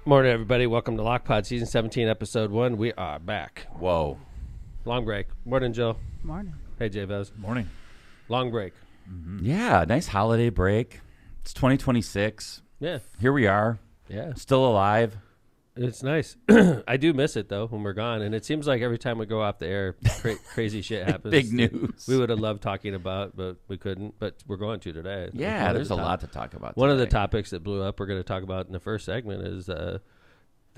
Morning, everybody. Welcome to LockPod Season 17, Episode 1. We are back. Whoa. Long break. Morning, Jill. Morning. Hey, Javez. Morning. Long break. Mm-hmm. Yeah, nice holiday break. It's 2026. Yeah. Here we are. Yeah. Still alive. It's nice. I do miss it, though, when we're gone. And it seems like every time we go off the air, crazy shit happens. Big news. We would have loved talking about, but we couldn't. But we're going to today. Yeah, there's a lot to talk about One today. of the topics that blew up we're going to talk about in the first segment is the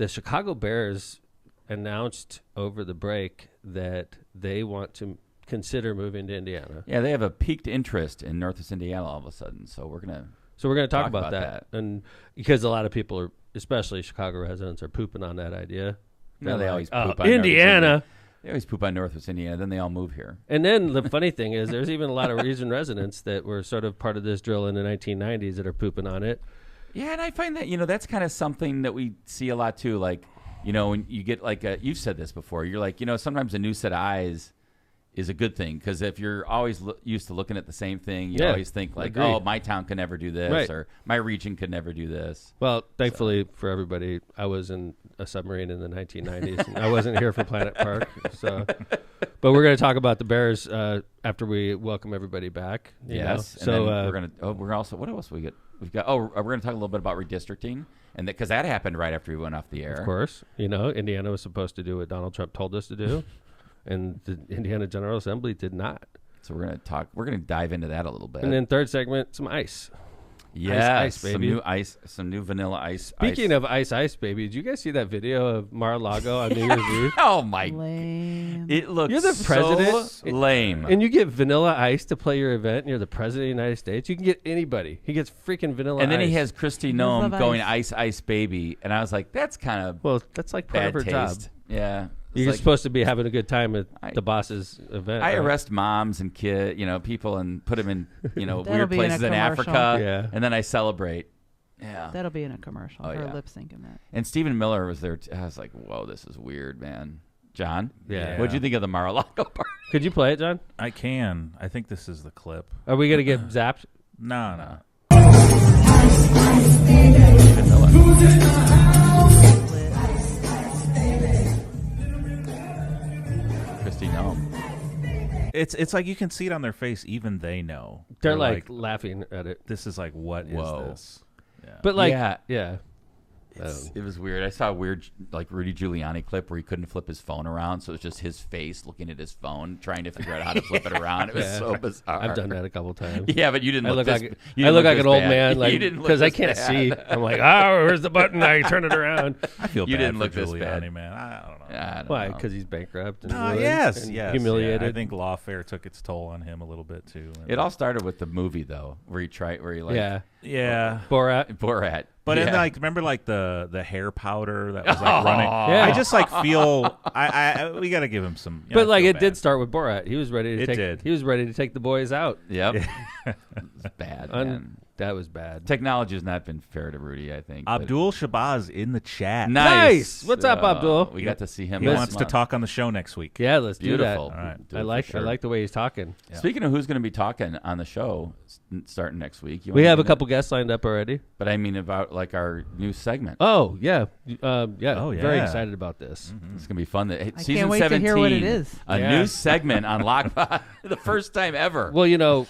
Chicago Bears announced over the break that they want to consider moving to Indiana. Yeah, they have a piqued interest in Northwest Indiana all of a sudden. So we're going to talk about that. And because a lot of people are, especially Chicago residents, are pooping on that idea. No, they always poop on Indiana. They always poop on Northwest Indiana. Then they all move here. And then the funny thing is there's even a lot of region residents that were sort of part of this drill in the 1990s that are pooping on it. Yeah, and I find that, that's kind of something that we see a lot too. Like, when you get like you've said this before, you're like, sometimes a new set of eyes is a good thing, because if you're always used to looking at the same thing, you always think like, agreed. oh, my town could never do this, right. or my region could never do this. Well, thankfully for everybody, I was in a submarine in the 1990s. And I wasn't here for Planet Park. So, but we're going to talk about the Bears after we welcome everybody back. Yes. And so we're also, what else we get? We're going to talk a little bit about redistricting, and because that happened right after we went off the air. Of course, Indiana was supposed to do what Donald Trump told us to do. And the Indiana General Assembly did not. So we're going to dive into that a little bit. And then third segment, some ice. Yeah, ice, baby. Some new vanilla ice. Speaking of ice, baby, did you guys see that video of Mar-a-Lago on New Year's Eve? Oh my! Lame. It looks You're the president. So lame. And you get Vanilla Ice to play your event, and you're the president of the United States. You can get anybody. He gets freaking Vanilla Ice. And then he has Kristi Noem love going ice. ice baby, and I was like, that's kind of Well, that's like part bad of her taste. job. Yeah. You're like, supposed to be having a good time at the boss's event. I right? arrest moms and people and put them in, weird be in a places in commercial. Africa. Yeah. And then I celebrate. Yeah. That'll be in a commercial. Oh, Her yeah. lip syncing that. And Stephen Miller was there. I was like, whoa, this is weird, man. John? Yeah. What'd you think of the Mar-a-Lago part? Could you play it, John? I can. I think this is the clip. Are we going to get zapped? No. Kristi Noem. It's like you can see it on their face. Even they know. They're like laughing at it. this is like, what is Whoa. this? Yeah. But like, Yeah. It was weird. I saw a weird, like, Rudy Giuliani clip where he couldn't flip his phone around, so it was just his face looking at his phone, trying to figure out how to flip it around. It was so bizarre. I've done that a couple times. Yeah, but you didn't. I look look this, like you I didn't look like this an old bad. man, You like didn't look because I this can't bad. see. I'm like, where's the button? I turn it around. I feel You bad didn't for look this Giuliani, bad. man. I don't know. Yeah, I don't Why? know. Because he's bankrupt and Oh, ruined yes, and yes. humiliated. Yeah. I think lawfare took its toll on him a little bit too. It all started with the movie, though, where he yeah, Borat. Borat. But yeah. then, like, remember, like the hair powder that was like running. Yeah. I just like feel. We got to give him some. But like I it feel did bad. start with Borat. He was ready to It take. did. He was ready to take the boys out. Yep. It's bad, man. That was bad. Technology has not been fair to Rudy, I think. but- Abdul Shabazz in the chat. Nice. What's up, Abdul? We got to see him. He last wants to month. talk on the show next week. Yeah, let's Beautiful. do that. All right. Do I it like for I sure. like the way he's talking. Yeah. Speaking of who's going to be talking on the show starting next week, you We wanna have a get couple guests lined up already. But I mean about like our new segment. Oh yeah, Oh, Very yeah. excited about this. It's gonna be fun. I Season can't wait 17, to hear what it is. A Yeah. new segment on Lockpod, the first time ever. Well,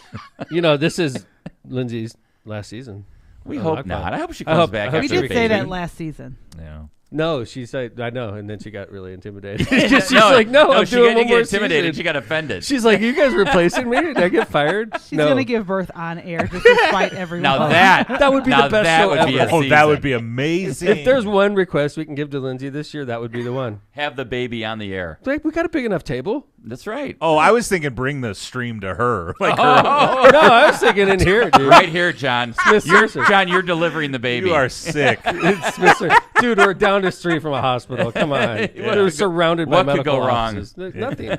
this is Lindsay's last season. We on hope Lockpod. not. I hope she I comes hope- back. I hope We after did say that vacation. last season. Yeah. No, she said I know, and then she got really intimidated. No, She's like, no, I'm she doing didn't one get more intimidated. season. She got offended. She's like, you guys replacing me? Did I get fired? She's no. going to give birth on air just to spite everyone. now that would be now the best that show would be ever. a Oh, that season. would be amazing. If there's one request we can give to Lindsay this year, that would be the one. Have the baby on the air. Like, we got a big enough table. That's right. Oh, I was thinking bring the stream to her. Like No, I was thinking in here, dude. Right here, John. Smith Surgery. John, you're delivering the baby. you are sick. It's Mr. Dude, we're down the street from a hospital. Come on. We're surrounded by what could medical go wrong? offices. Nothing.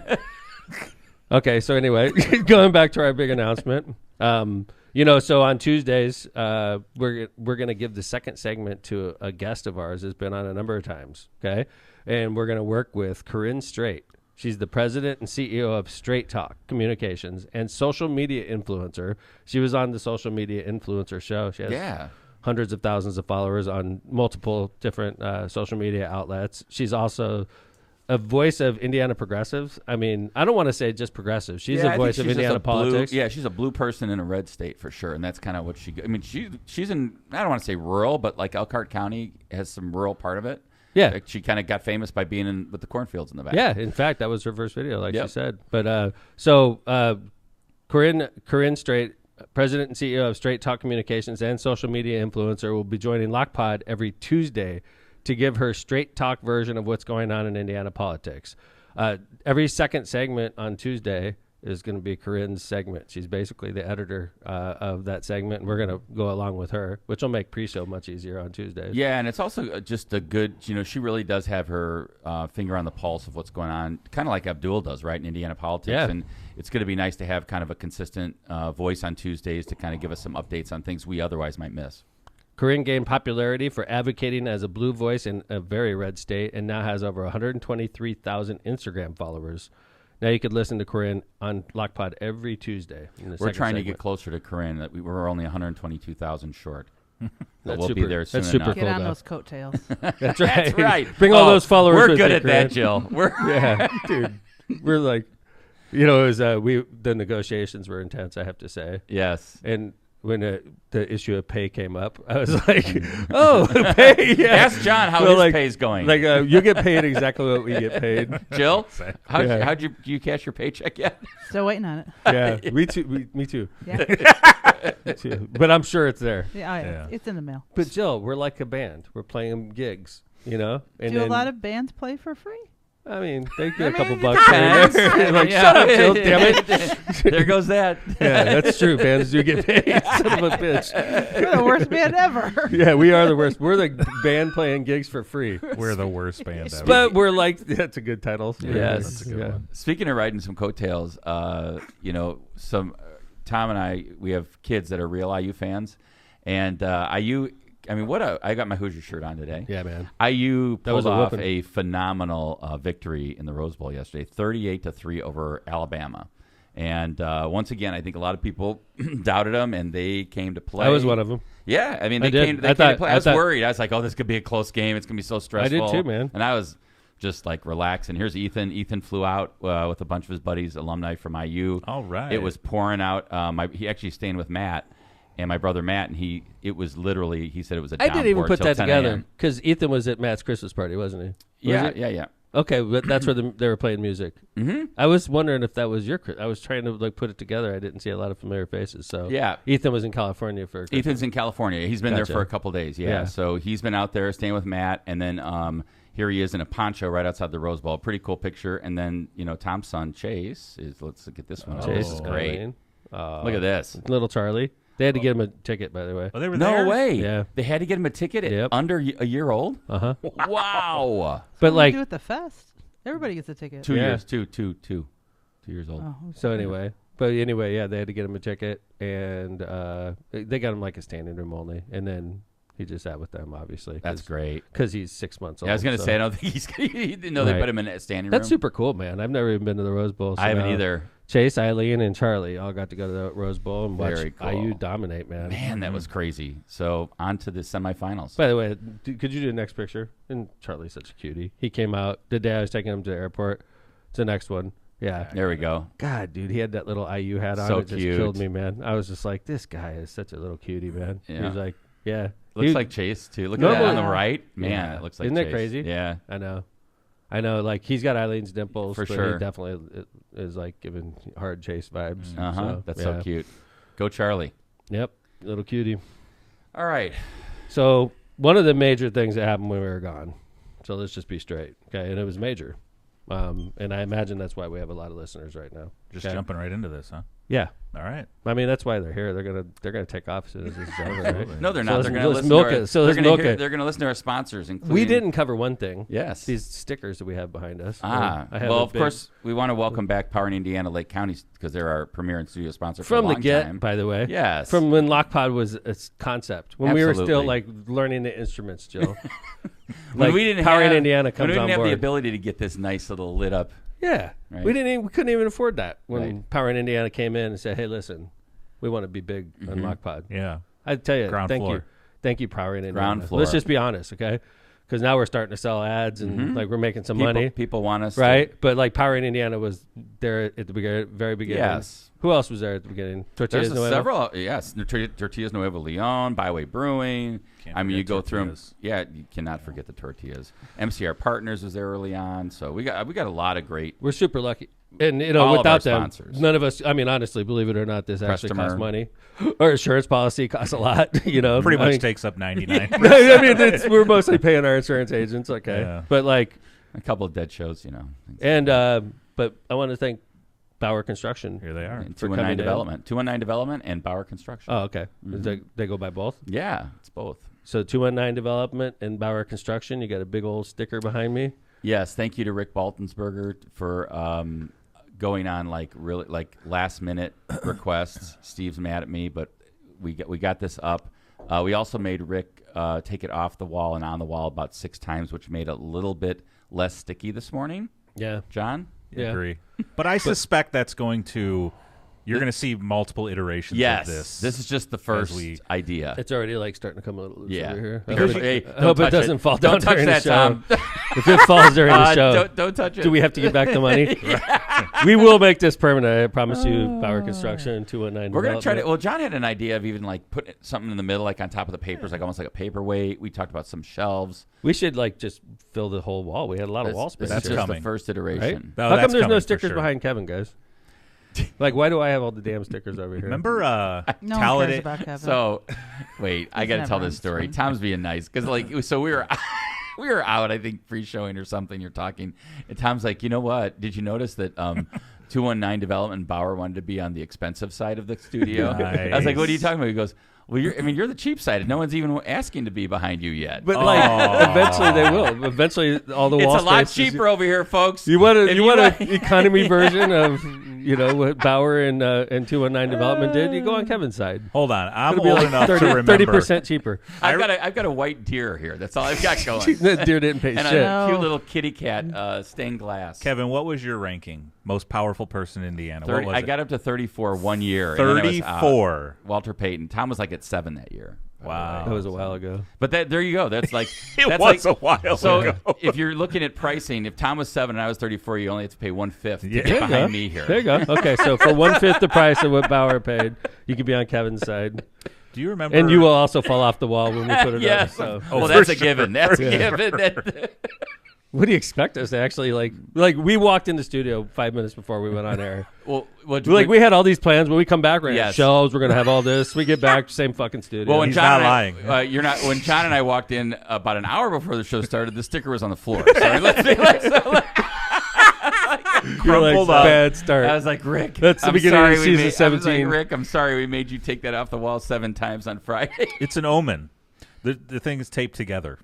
Okay, so anyway, going back to our big announcement. So on Tuesdays, we're going to give the second segment to a guest of ours who's been on a number of times, okay? And we're going to work with Corinne Straight. She's the president and CEO of Straight Talk Communications and social media influencer. She was on the social media influencer show. She has hundreds of thousands of followers on multiple different social media outlets. She's also a voice of Indiana progressives. I mean, I don't want to say just progressive. She's a voice of Indiana politics. She's a blue person in a red state for sure, and that's kind of what she. I mean, she's in. I don't want to say rural, but like Elkhart County has some rural part of it. Yeah, like she kind of got famous by being in with the cornfields in the back. Yeah, in fact, that was her first video, like she said. But Corinne Strait, president and CEO of Straight Talk Communications and social media influencer, will be joining LockPod every Tuesday to give her straight talk version of what's going on in Indiana politics. Every second segment on Tuesday is going to be Corinne's segment. She's basically the editor of that segment, and we're going to go along with her, which will make pre-show much easier on Tuesdays. Yeah, and it's also just a good, she really does have her finger on the pulse of what's going on, kind of like Abdul does, right, in Indiana politics. Yeah. And it's going to be nice to have kind of a consistent voice on Tuesdays to kind of give us some updates on things we otherwise might miss. Corinne gained popularity for advocating as a blue voice in a very red state and now has over 123,000 Instagram followers. Now you could listen to Corinne on LockPod every Tuesday. We're trying to get closer to Corinne. That we're only 122,000 short. We'll super, be there soon that's super enough. Get cool, on though. those coattails. That's right. That's right. Bring all those followers We're with good you, at that, Corinne. Jill. Yeah, dude. We're like, it was the negotiations were intense, I have to say. Yes. And when the issue of pay came up, I was like, "Oh, pay! Yeah." Ask John how his pay's going. Like, you get paid exactly what we get paid. Jill, how'd you cash your paycheck yet? Still waiting on it. Yeah, me too. Me too. Yeah. Me too. But I'm sure it's there. Yeah. It's in the mail. But Jill, we're like a band. We're playing gigs, And Do a lot of bands play for free? I mean, they get a couple bucks. depends. Like, shut up, Jill, damn it. There goes that. Yeah, that's true. Bands do get paid. Son of a bitch. We're the worst band ever. Yeah, we are the worst. We're the band playing gigs for free. We're the worst band ever. But we're like, that's a good title. Yes. That's a good one. Speaking of riding some coattails, some Tom and I, we have kids that are real IU fans, and IU. I mean, I got my Hoosier shirt on today. Yeah, man. IU pulled off whooping. a phenomenal victory in the Rose Bowl yesterday, 38-3 over Alabama. And once again, I think a lot of people doubted them, and they came to play. I was one of them. Yeah, I mean, I they did. came to play. I was worried. I was like, oh, this could be a close game. It's going to be so stressful. I did too, man. And I was just like relaxed. And here's Ethan. Ethan flew out with a bunch of his buddies, alumni from IU. All right. It was pouring out. He actually staying with Matt. And my brother Matt, and it was literally, he said it was a I didn't even downpour put till that 10 together a.m. because Ethan was at Matt's Christmas party, wasn't he? Was it? Yeah. Okay, but that's where they were playing music. Mm-hmm. I was wondering if that was I was trying to put it together. I didn't see a lot of familiar faces. So Yeah. Ethan was in California for Christmas. Ethan's in California. He's been Gotcha. there for a couple days. Yeah. So he's been out there staying with Matt, and then here he is in a poncho right outside the Rose Bowl. Pretty cool picture. And then Tom's son Chase is. Let's look at this one. Chase This is is great. Eileen. Look at this. Little Charlie. They had to get him a ticket, by the way. Oh, they were No there? way. Yeah. They had to get him a ticket at Yep. under a year old. Uh-huh. Wow. But What do we do at the fest? Everybody gets a ticket. 2 Yeah. years. Two years old. Oh, So anyway, yeah, they had to get him a ticket, and they got him like a standing room only, and then he just sat with them, obviously. That's great. Because he's 6 months old. Yeah, I was going to so. say, I don't think he didn't know they Right. put him in a standing room. That's super cool, man. I've never even been to the Rose Bowl. So I haven't now either. Chase, Eileen, and Charlie all got to go to the Rose Bowl and watch Very cool. IU dominate, man. Man, that was crazy. So on to the semifinals. By the way, could you do the next picture? And Charlie's such a cutie. He came out the day I was taking him to the airport. It's the next one. Yeah. There we go. God, dude, he had that little IU hat on. So It just cute. killed me, man. I was just like, this guy is such a little cutie, man. He Yeah. was like, yeah. Looks He- like Chase, too. Look at Normally- that on the right. Man, Yeah. it looks like Isn't that Chase. crazy? Yeah. I know. Like, he's got Eileen's dimples. For but sure. He definitely is like giving hard Chase vibes. Uh-huh. So, That's yeah. so cute. Go Charlie. Yep. Little cutie. All right. So one of the major things that happened when we were gone. So let's just be straight, okay? And it was major, and I imagine that's why we have a lot of listeners right now. Just Okay? jumping right into this, huh? Yeah, All right. I mean that's why they're here. They're gonna take off as soon as this is over, right? No, they're So not. let's- They're going to let's listen milk to our, it. So they're let's gonna milk hear- it. They're going to listen to our sponsors, including. We didn't cover one thing. Yes. These stickers that we have behind us. Ah, I have well, a of big- course, we want to welcome back Power in Indiana Lake County because they're our premier and studio sponsor for from a the long get, time. by the way. Yes. From when Lockpod was a concept, when we were still Absolutely. like learning the instruments, Jill. when Like, we didn't Power have, in Indiana when comes we didn't on have board. the ability to get this nice little lit up. Yeah, Right. we couldn't even afford that when Right. Power in Indiana came in and said, "Hey, listen, we want to be big on Lockpod." Yeah. I tell you, Ground thank floor. you. Thank you, Power in Indiana. Ground floor. Let's just be honest, okay? Because now we're starting to sell ads and like we're making some money. People want us, right? But like Power in Indiana was there at the very beginning. Yes. Who else was there at the beginning? Tortillas There's Nueva? several. Yes, Tortillas Nueva Leon, Byway Brewing. Can't I mean, forget you go through them. tortillas. Yeah, you cannot forget the tortillas. MCR Partners was there early on, so we got a lot of great. We're super lucky. And All of without our them, sponsors. none of us. I mean, honestly, believe it or not, this actually costs Customer. money. Our insurance policy costs a lot. Pretty I much mean, takes up 99. I mean, we're mostly paying our insurance agents. Okay, Yeah. but like, A couple of dead shows, and but I want to thank Bauer Construction. Here they are. And for 219 coming in. Development, 219 Development, and Bauer Construction. Oh, okay. They go by both. Yeah, it's both. So 219 Development and Bauer Construction. You got a big old sticker behind me. Yes, thank you to Rick Baltensberger for going on really last minute requests. Steve's mad at me, but we got this up. We also made Rick take it off the wall and on the wall about 6 times, which made it a little bit less sticky this morning. Yeah. John? Yeah. Agree. But I suspect that's going to. You're going to see multiple iterations Yes. of this. This is just the first we- idea. It's already starting to come a little loose Yeah. over here. Because I hope it doesn't fall down Don't touch during that, the show. Tom. If it falls during the show, Don't touch it. do we have to give back the money? We will make this permanent. I promise you. Bauer Construction, 219. We're going to try to. Development. Well, John had an idea of even putting something in the middle, like on top of the papers, like almost like a paperweight. We talked about some shelves. We should just fill the whole wall. We had a lot of wall space. This is here, just coming. the first right? iteration. No, How come that's there's no coming for stickers sure. behind Kevin, guys? Why do I have all the damn stickers over here? Remember No one cares Talladega? about Kevin. So, wait, I got to never tell on this story. screen. Tom's being nice because, so we were out, I think, pre-showing or something. You're talking, and Tom's like, you know what? Did you notice that 219 Development and Bauer wanted to be on the expensive side of the studio? I was like, what are you talking about? He goes, well, you're the cheap side, and no one's even asking to be behind you yet. But eventually they will. Eventually, all the wall It's a lot space is- cheaper over here, folks. You want If an economy version of what Bauer and 219 Development did? You go on Kevin's side. Hold on. I'm It'll be old like enough to remember. 30% cheaper. I've got a white deer here. That's all I've got going. That deer didn't pay And shit. a cute little kitty cat stained glass. Kevin, what was your ranking? Most powerful person in Indiana. What was I it? got up to 34 one year. and then I was out. 34. Walter Payton. Tom was at 7 that year. Wow. That was a while ago. But there you go. That's like It that's was like, a while so ago. if you're looking at pricing, if Tom was 7 and I was 34, you only have to pay 1/5 to Yeah. get There you behind go. me here. There you go. Okay, so for 1/5 the price of what Bauer paid, you could be on Kevin's side. Do you remember? And you will also fall off the wall when we put it Yes. up. So. well, for that's a sure. given. That's Yeah. a given. What do you expect us to actually like we walked in the studio 5 minutes before we went on air. well, We had all these plans. When we come back, we're gonna have Yes. shelves. We're gonna have all this. We get back, same fucking studio. Well, when He's John not and I, lying. you're not. When John and I walked in about an hour before the show started, the sticker was on the floor. So you're like crumpled up. bad start. I was like, Rick, That's the I'm beginning sorry of we season made, I was 17. like, Rick, I'm sorry we made you take that off the wall 7 times on Friday. It's an omen. The thing is taped together.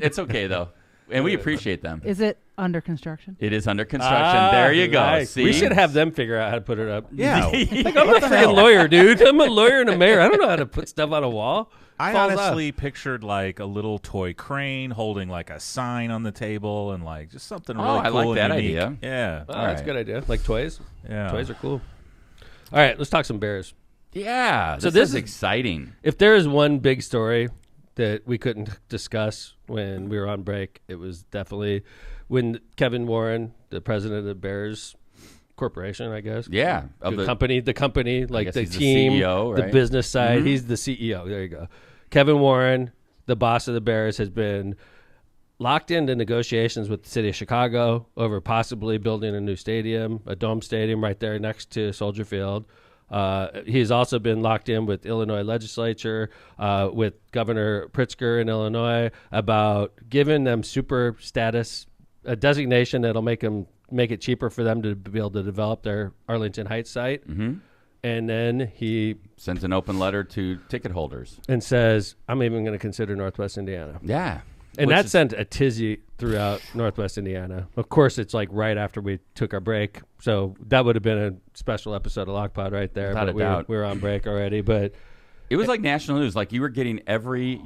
It's okay though, and we appreciate them. Is it under construction? It is under construction. There you go. Nice. See? We should have them figure out how to put it up. Yeah. Like, I'm a freaking lawyer, dude. I'm a lawyer and a mayor. I don't know how to put stuff on a wall. I Falls honestly pictured like a little toy crane holding like a sign on the table and like just something really Oh, I cool like and that unique. idea. Yeah. Oh, All that's a right. good idea. Like toys. Yeah. Toys are cool. All right, let's talk some Bears. Yeah. So This this is is- exciting. If there is one big story that we couldn't discuss when we were on break, it was definitely when Kevin Warren, the president of the Bears Corporation, I guess. Yeah. The company, like guess the he's the team, CEO, the right? business side. He's the CEO. There you go. Kevin Warren, the boss of the Bears, has been locked into negotiations with the city of Chicago over possibly building a new stadium, a dome stadium right there next to Soldier Field. He's also been locked in with Illinois legislature, with Governor Pritzker in Illinois about giving them super status, a designation that'll make it cheaper for them to be able to develop their Arlington Heights site. Mm-hmm. And then he Sends an open letter to ticket holders. and says, I'm even going to consider Northwest Indiana. Yeah. And Which that is- sent a tizzy throughout Northwest Indiana. Of course, it's like right after we took our break. So that would have been a special episode of Lockpod right there. Without but a we were, doubt. we were on break already. But It was like national news. Like you were getting every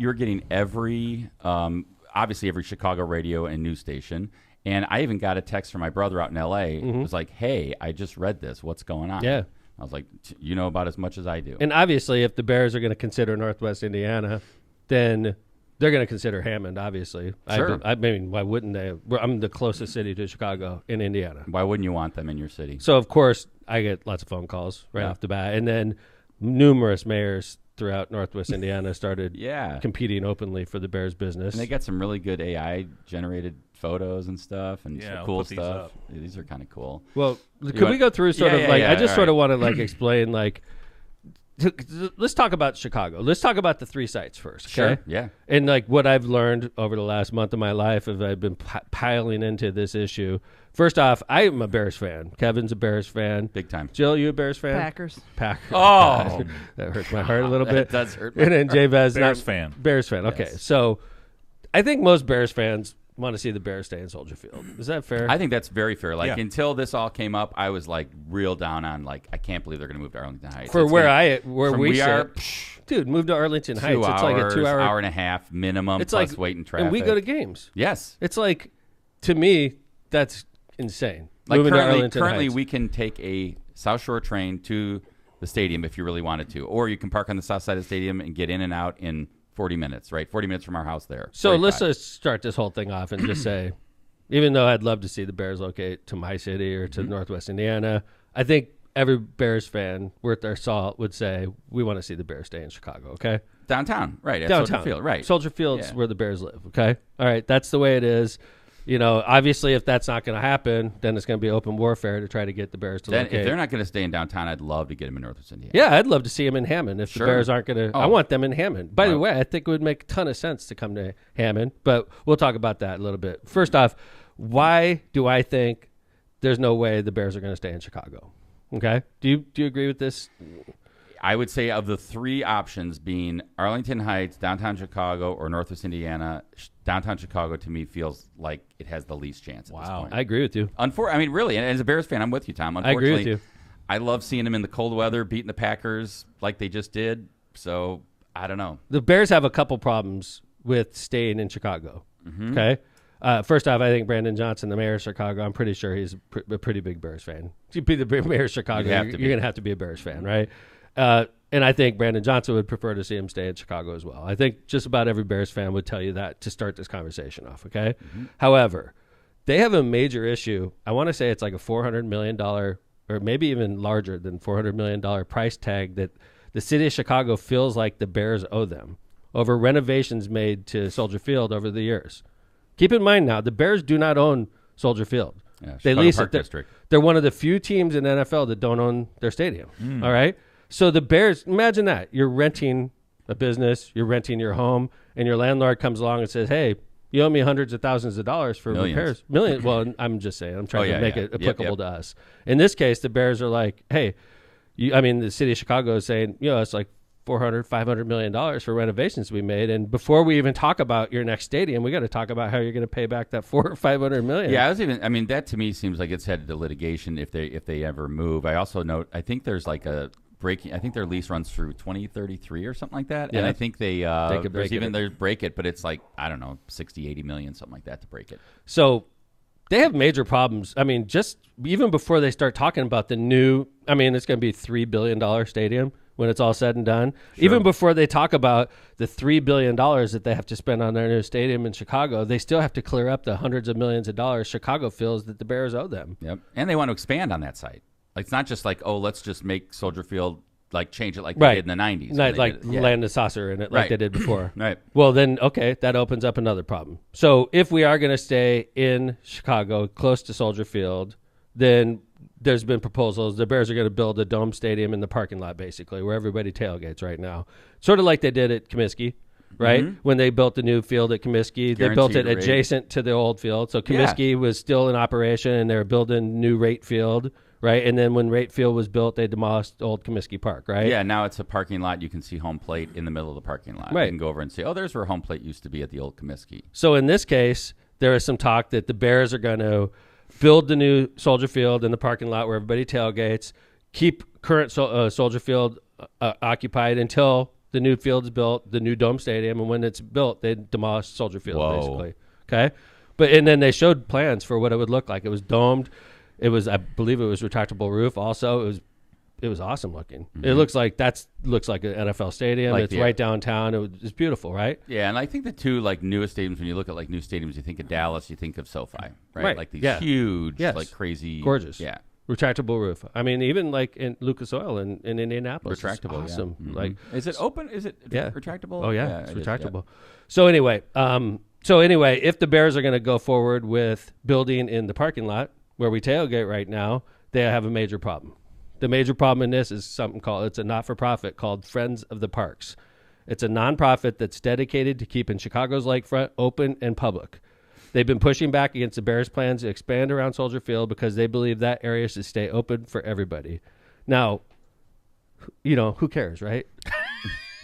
obviously every Chicago radio and news station. And I even got a text from my brother out in L.A. It was like, hey, I just read this. What's going on? Yeah. I was like, you know about as much as I do. and obviously, if the Bears are going to consider Northwest Indiana, then they're going to consider Hammond, obviously. Sure. I mean, why wouldn't they? I'm the closest city to Chicago in Indiana. Why wouldn't you want them in your city? So, of course, I get lots of phone calls right off the bat. And then numerous mayors throughout Northwest Indiana started competing openly for the Bears business. And they got some really good AI-generated photos and stuff and some cool these stuff. up. These are kind of cool. Well, could we go through sort of like, I just sort of want to like explain like, let's talk about Chicago. Let's talk about the 3 sites first. Okay? Sure. Yeah. And like what I've learned over the last month of my life as I've been piling into this issue. First off, I am a Bears fan. Kevin's a Bears fan. Big time. Jill, you a Bears fan? Packers. Oh. That hurts my heart a little bit. That does hurt my And then Jay Vez. Bears fan. Bears fan. Okay. Yes. So I think most Bears fans want to see the Bears stay in Soldier Field. Is that fair? I think that's very fair. Like until this all came up, I was like real down on like I can't believe they're going to move to Arlington Heights. For where we are, dude, move to Arlington 2 Heights. hours, It's like a 2 hour, hour and a half minimum. It's plus like waiting traffic. And we go to games. Yes, it's like to me that's insane. Like moving to Arlington currently Heights. we can take a South Shore train to the stadium if you really wanted to, or you can park on the south side of the stadium and get in and out in 40 minutes. Right, 40 minutes from our house there. So 45. let's just start this whole thing off and just say, even though I'd love to see the Bears locate to my city or to Northwest Indiana, I think every Bears fan worth their salt would say we want to see the Bears stay in Chicago. Okay, downtown, right? At downtown, Soldier Field, right? Soldier Field's where the Bears live. Okay, all right, that's the way it is. You know, obviously, if that's not going to happen, then it's going to be open warfare to try to get the Bears to locate. If they're not going to stay in downtown, I'd love to get them in Northwest Indiana. Yeah, I'd love to see them in Hammond if the Bears aren't going to. I want them in Hammond. By the way, I think it would make a ton of sense to come to Hammond, but we'll talk about that a little bit. First off, why do I think there's no way the Bears are going to stay in Chicago? Okay, do you agree with this? I would say of the 3 options being Arlington Heights, downtown Chicago, or Northwest Indiana, downtown Chicago to me feels like it has the least chance at this point. I agree with you. I mean, really, and as a Bears fan, I'm with you, Tom. I agree with you. I love seeing them in the cold weather, beating the Packers like they just did. So, I don't know. The Bears have a couple problems with staying in Chicago. Mm-hmm. Okay. First off, I think Brandon Johnson, the mayor of Chicago, I'm pretty sure he's a pretty big Bears fan. To be the mayor of Chicago, you're going to have to be a Bears fan, right? And I think Brandon Johnson would prefer to see him stay in Chicago as well. I think just about every Bears fan would tell you that to start this conversation off, okay? Mm-hmm. However, they have a major issue. I want to say it's like a $400 million or maybe even larger than $400 million price tag that the city of Chicago feels like the Bears owe them over renovations made to Soldier Field over the years. Keep in mind now, the Bears do not own Soldier Field. Yeah, they lease Park it. District. They're one of the few teams in the NFL that don't own their stadium. All right? So the Bears, imagine that. You're renting a business, you're renting your home, and your landlord comes along and says, hey, you owe me hundreds of thousands of dollars for repairs. Millions. Well, I'm just saying. I'm trying to make it applicable to us. In this case, the Bears are like, hey, the city of Chicago is saying, it's like $400-500 million for renovations we made, and before we even talk about your next stadium, we got to talk about how you're going to pay back that $400-500 million. Yeah, that to me seems like it's headed to litigation if they ever move. I also note I think there's like a breaking. I think their lease runs through 2033 or something like that, and I think they could break it, but it's like I don't know, 60-80 million, something like that to break it. So they have major problems. I mean, just even before they start talking about the new, it's going to be a $3 billion stadium when it's all said and done. Sure. Even before they talk about the $3 billion that they have to spend on their new stadium in Chicago, they still have to clear up the hundreds of millions of dollars Chicago feels that the Bears owe them. Yep. And they want to expand on that site. Like, it's not just like, let's just make Soldier Field, like change it like they did in the 90s. Not like land a saucer in it like they did before. Right. Well, then, okay, that opens up another problem. So if we are going to stay in Chicago, close to Soldier Field, then there's been proposals. The Bears are going to build a dome stadium in the parking lot, basically, where everybody tailgates right now. Sort of like they did at Comiskey, right? Mm-hmm. When they built the new field at Comiskey, they built it adjacent to the old field. So Comiskey was still in operation, and they were building new Rate Field, right? And then when Rate Field was built, they demolished old Comiskey Park, right? Yeah, now it's a parking lot. You can see home plate in the middle of the parking lot. Right. You can go over and say, there's where home plate used to be at the old Comiskey. So in this case, there is some talk that the Bears are going to build the new Soldier Field in the parking lot where everybody tailgates, keep current Soldier Field occupied until the new field's built, the new dome stadium, and when it's built, they demolish Soldier Field, basically. Okay? And then they showed plans for what it would look like. It was domed. It was, I believe it was retractable roof also. It was was awesome looking. It looks like an NFL stadium. Like it's right downtown. It's beautiful, right? Yeah, and I think the two like newest stadiums. When you look at like new stadiums, you think of Dallas, you think of SoFi, right? Right. Like these Yeah. huge, Yes. like crazy, Gorgeous. Yeah, Retractable roof. I mean, even like in Lucas Oil in Indianapolis, it's retractable. awesome. Yeah. Like, is it open? Is it retractable? Oh yeah, it's it is, retractable. So anyway, if the Bears are going to go forward with building in the parking lot where we tailgate right now, they have a major problem. The major problem in this is it's a not-for-profit called Friends of the Parks. It's a nonprofit that's dedicated to keeping Chicago's lakefront open and public. They've been pushing back against the Bears' plans to expand around Soldier Field because they believe that area should stay open for everybody. Now, who cares, right?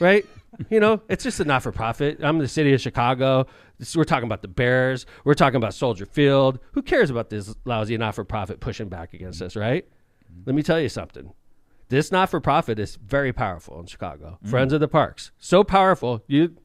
Right? It's just a not-for-profit. I'm the city of Chicago. We're talking about the Bears. We're talking about Soldier Field. Who cares about this lousy not-for-profit pushing back against us, right? Let me tell you something. This not-for-profit is very powerful in Chicago. Friends of the Parks. So powerful. You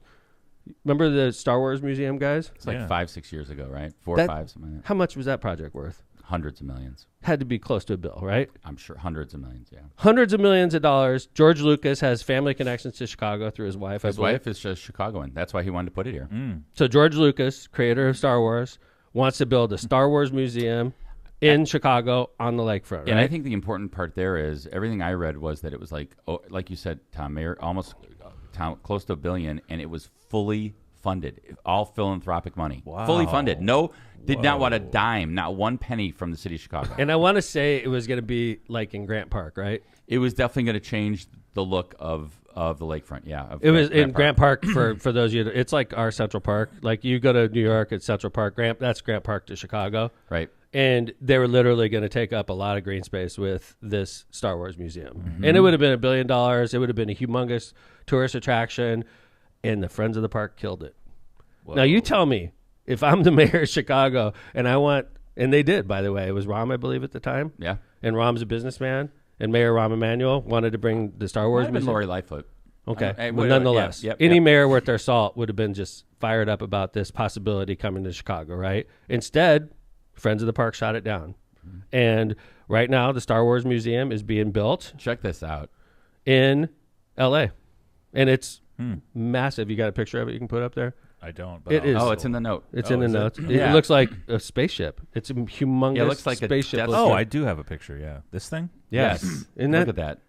remember the Star Wars Museum, guys? It's like 5-6 years ago, right? 4 or 5, something like that. How much was that project worth? Hundreds of millions. Had to be close to $1 billion, right? I'm sure hundreds of millions, yeah. Hundreds of millions of dollars. George Lucas has family connections to Chicago through his wife. His wife is just Chicagoan. That's why he wanted to put it here. So George Lucas, creator of Star Wars, wants to build a Star Wars museum in Chicago on the lakefront, right? And I think the important part there is everything I read was that it was like you said, Tom, Mayor, almost close to $1 billion, and it was fully funded, all philanthropic money. Wow. Fully funded. Did not want a dime, not one penny from the city of Chicago. And I want to say it was going to be like in Grant Park, right? It was definitely going to change the look of the lakefront. Yeah, It was in Grant Park for those of you. It's like our Central Park. Like you go to New York, it's Central Park. That's Grant Park to Chicago, right? And they were literally going to take up a lot of green space with this Star Wars museum, and it would have been $1 billion. It would have been a humongous tourist attraction, and the Friends of the Park killed it. Whoa. Now you tell me, if I'm the mayor of Chicago and and they did, by the way, it was Rahm, I believe, at the time. Yeah, and Rahm's a businessman. And Mayor Rahm Emanuel wanted to bring the Star Wars museum. Lori Lightfoot. Okay, but nonetheless, any mayor worth their salt would have been just fired up about this possibility coming to Chicago, right? Instead, Friends of the Park shot it down. And right now, the Star Wars Museum is being built. Check this out. In L.A. And it's massive. You got a picture of it you can put up there? I don't. But it is. Oh, it's in the note. It's in the notes. Yeah. It looks like a spaceship. It's a humongous it looks like spaceship. I do have a picture, yeah. This thing? Yes. Look at that.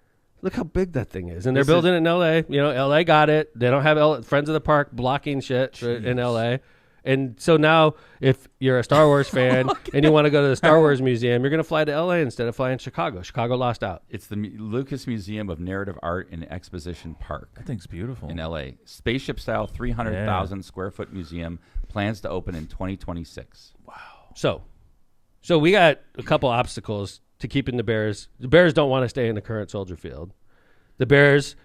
Look how big that thing is. And they're building it in L.A. L.A. got it. They don't have Friends of the Park blocking shit in L.A. And so now if you're a Star Wars fan and you want to go to the Star Wars Museum, you're going to fly to L.A. instead of flying to Chicago. Chicago lost out. It's the Lucas Museum of Narrative Art and Exposition Park. That thing's beautiful. In L.A. Spaceship-style 300,000 square foot museum plans to open in 2026. Wow. So we got a couple obstacles to keeping the Bears. The Bears don't want to stay in the current Soldier Field. The Bears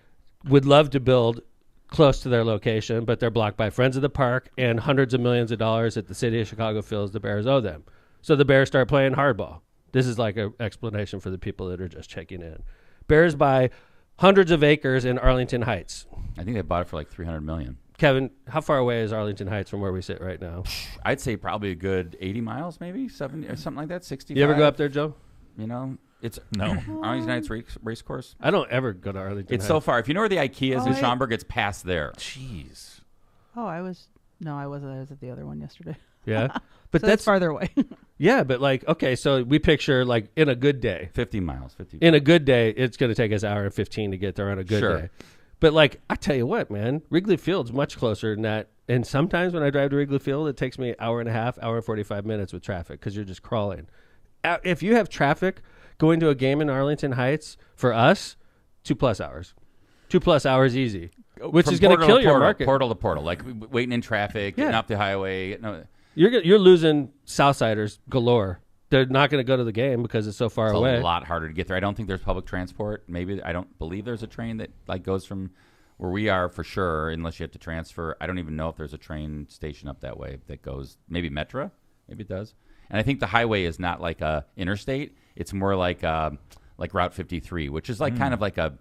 would love to build close to their location, but they're blocked by Friends of the Park and hundreds of millions of dollars that the city of Chicago feels the Bears owe them. So the Bears start playing hardball. This is like an explanation for the people that are just checking in. Bears buy hundreds of acres in Arlington Heights. I think they bought it for like $300 million. Kevin, how far away is Arlington Heights from where we sit right now? I'd say probably a good 80 miles, maybe 70 or something like that. 65. You ever go up there, Joe? It's no Arlington Heights race course. I don't ever go to Arlington It's Heights. so far. If you know where the IKEA is in Schaumburg, it's past there. Jeez. Oh, I wasn't. I was at the other one yesterday. Yeah. But So that's farther away. Yeah, but so we picture in a good day. 50 miles. 50. In a good day, it's going to take us an hour and 15 to get there on a good day. But I tell you what, man, Wrigley Field's much closer than that. And sometimes when I drive to Wrigley Field, it takes me an hour and a half, hour and 45 minutes with traffic because you're just crawling. If you have traffic going to a game in Arlington Heights, for us, 2+ hours. 2+ hours easy, which is going to kill your market. Portal to portal, like waiting in traffic, getting off the highway. No. You're losing Southsiders galore. They're not going to go to the game because it's so far away. It's a lot harder to get there. I don't think there's public transport. Maybe I don't believe there's a train that goes from where we are for sure, unless you have to transfer. I don't even know if there's a train station up that way that goes. Maybe Metra, maybe it does. And I think the highway is not like a interstate. It's more like Route 53, which is kind of like a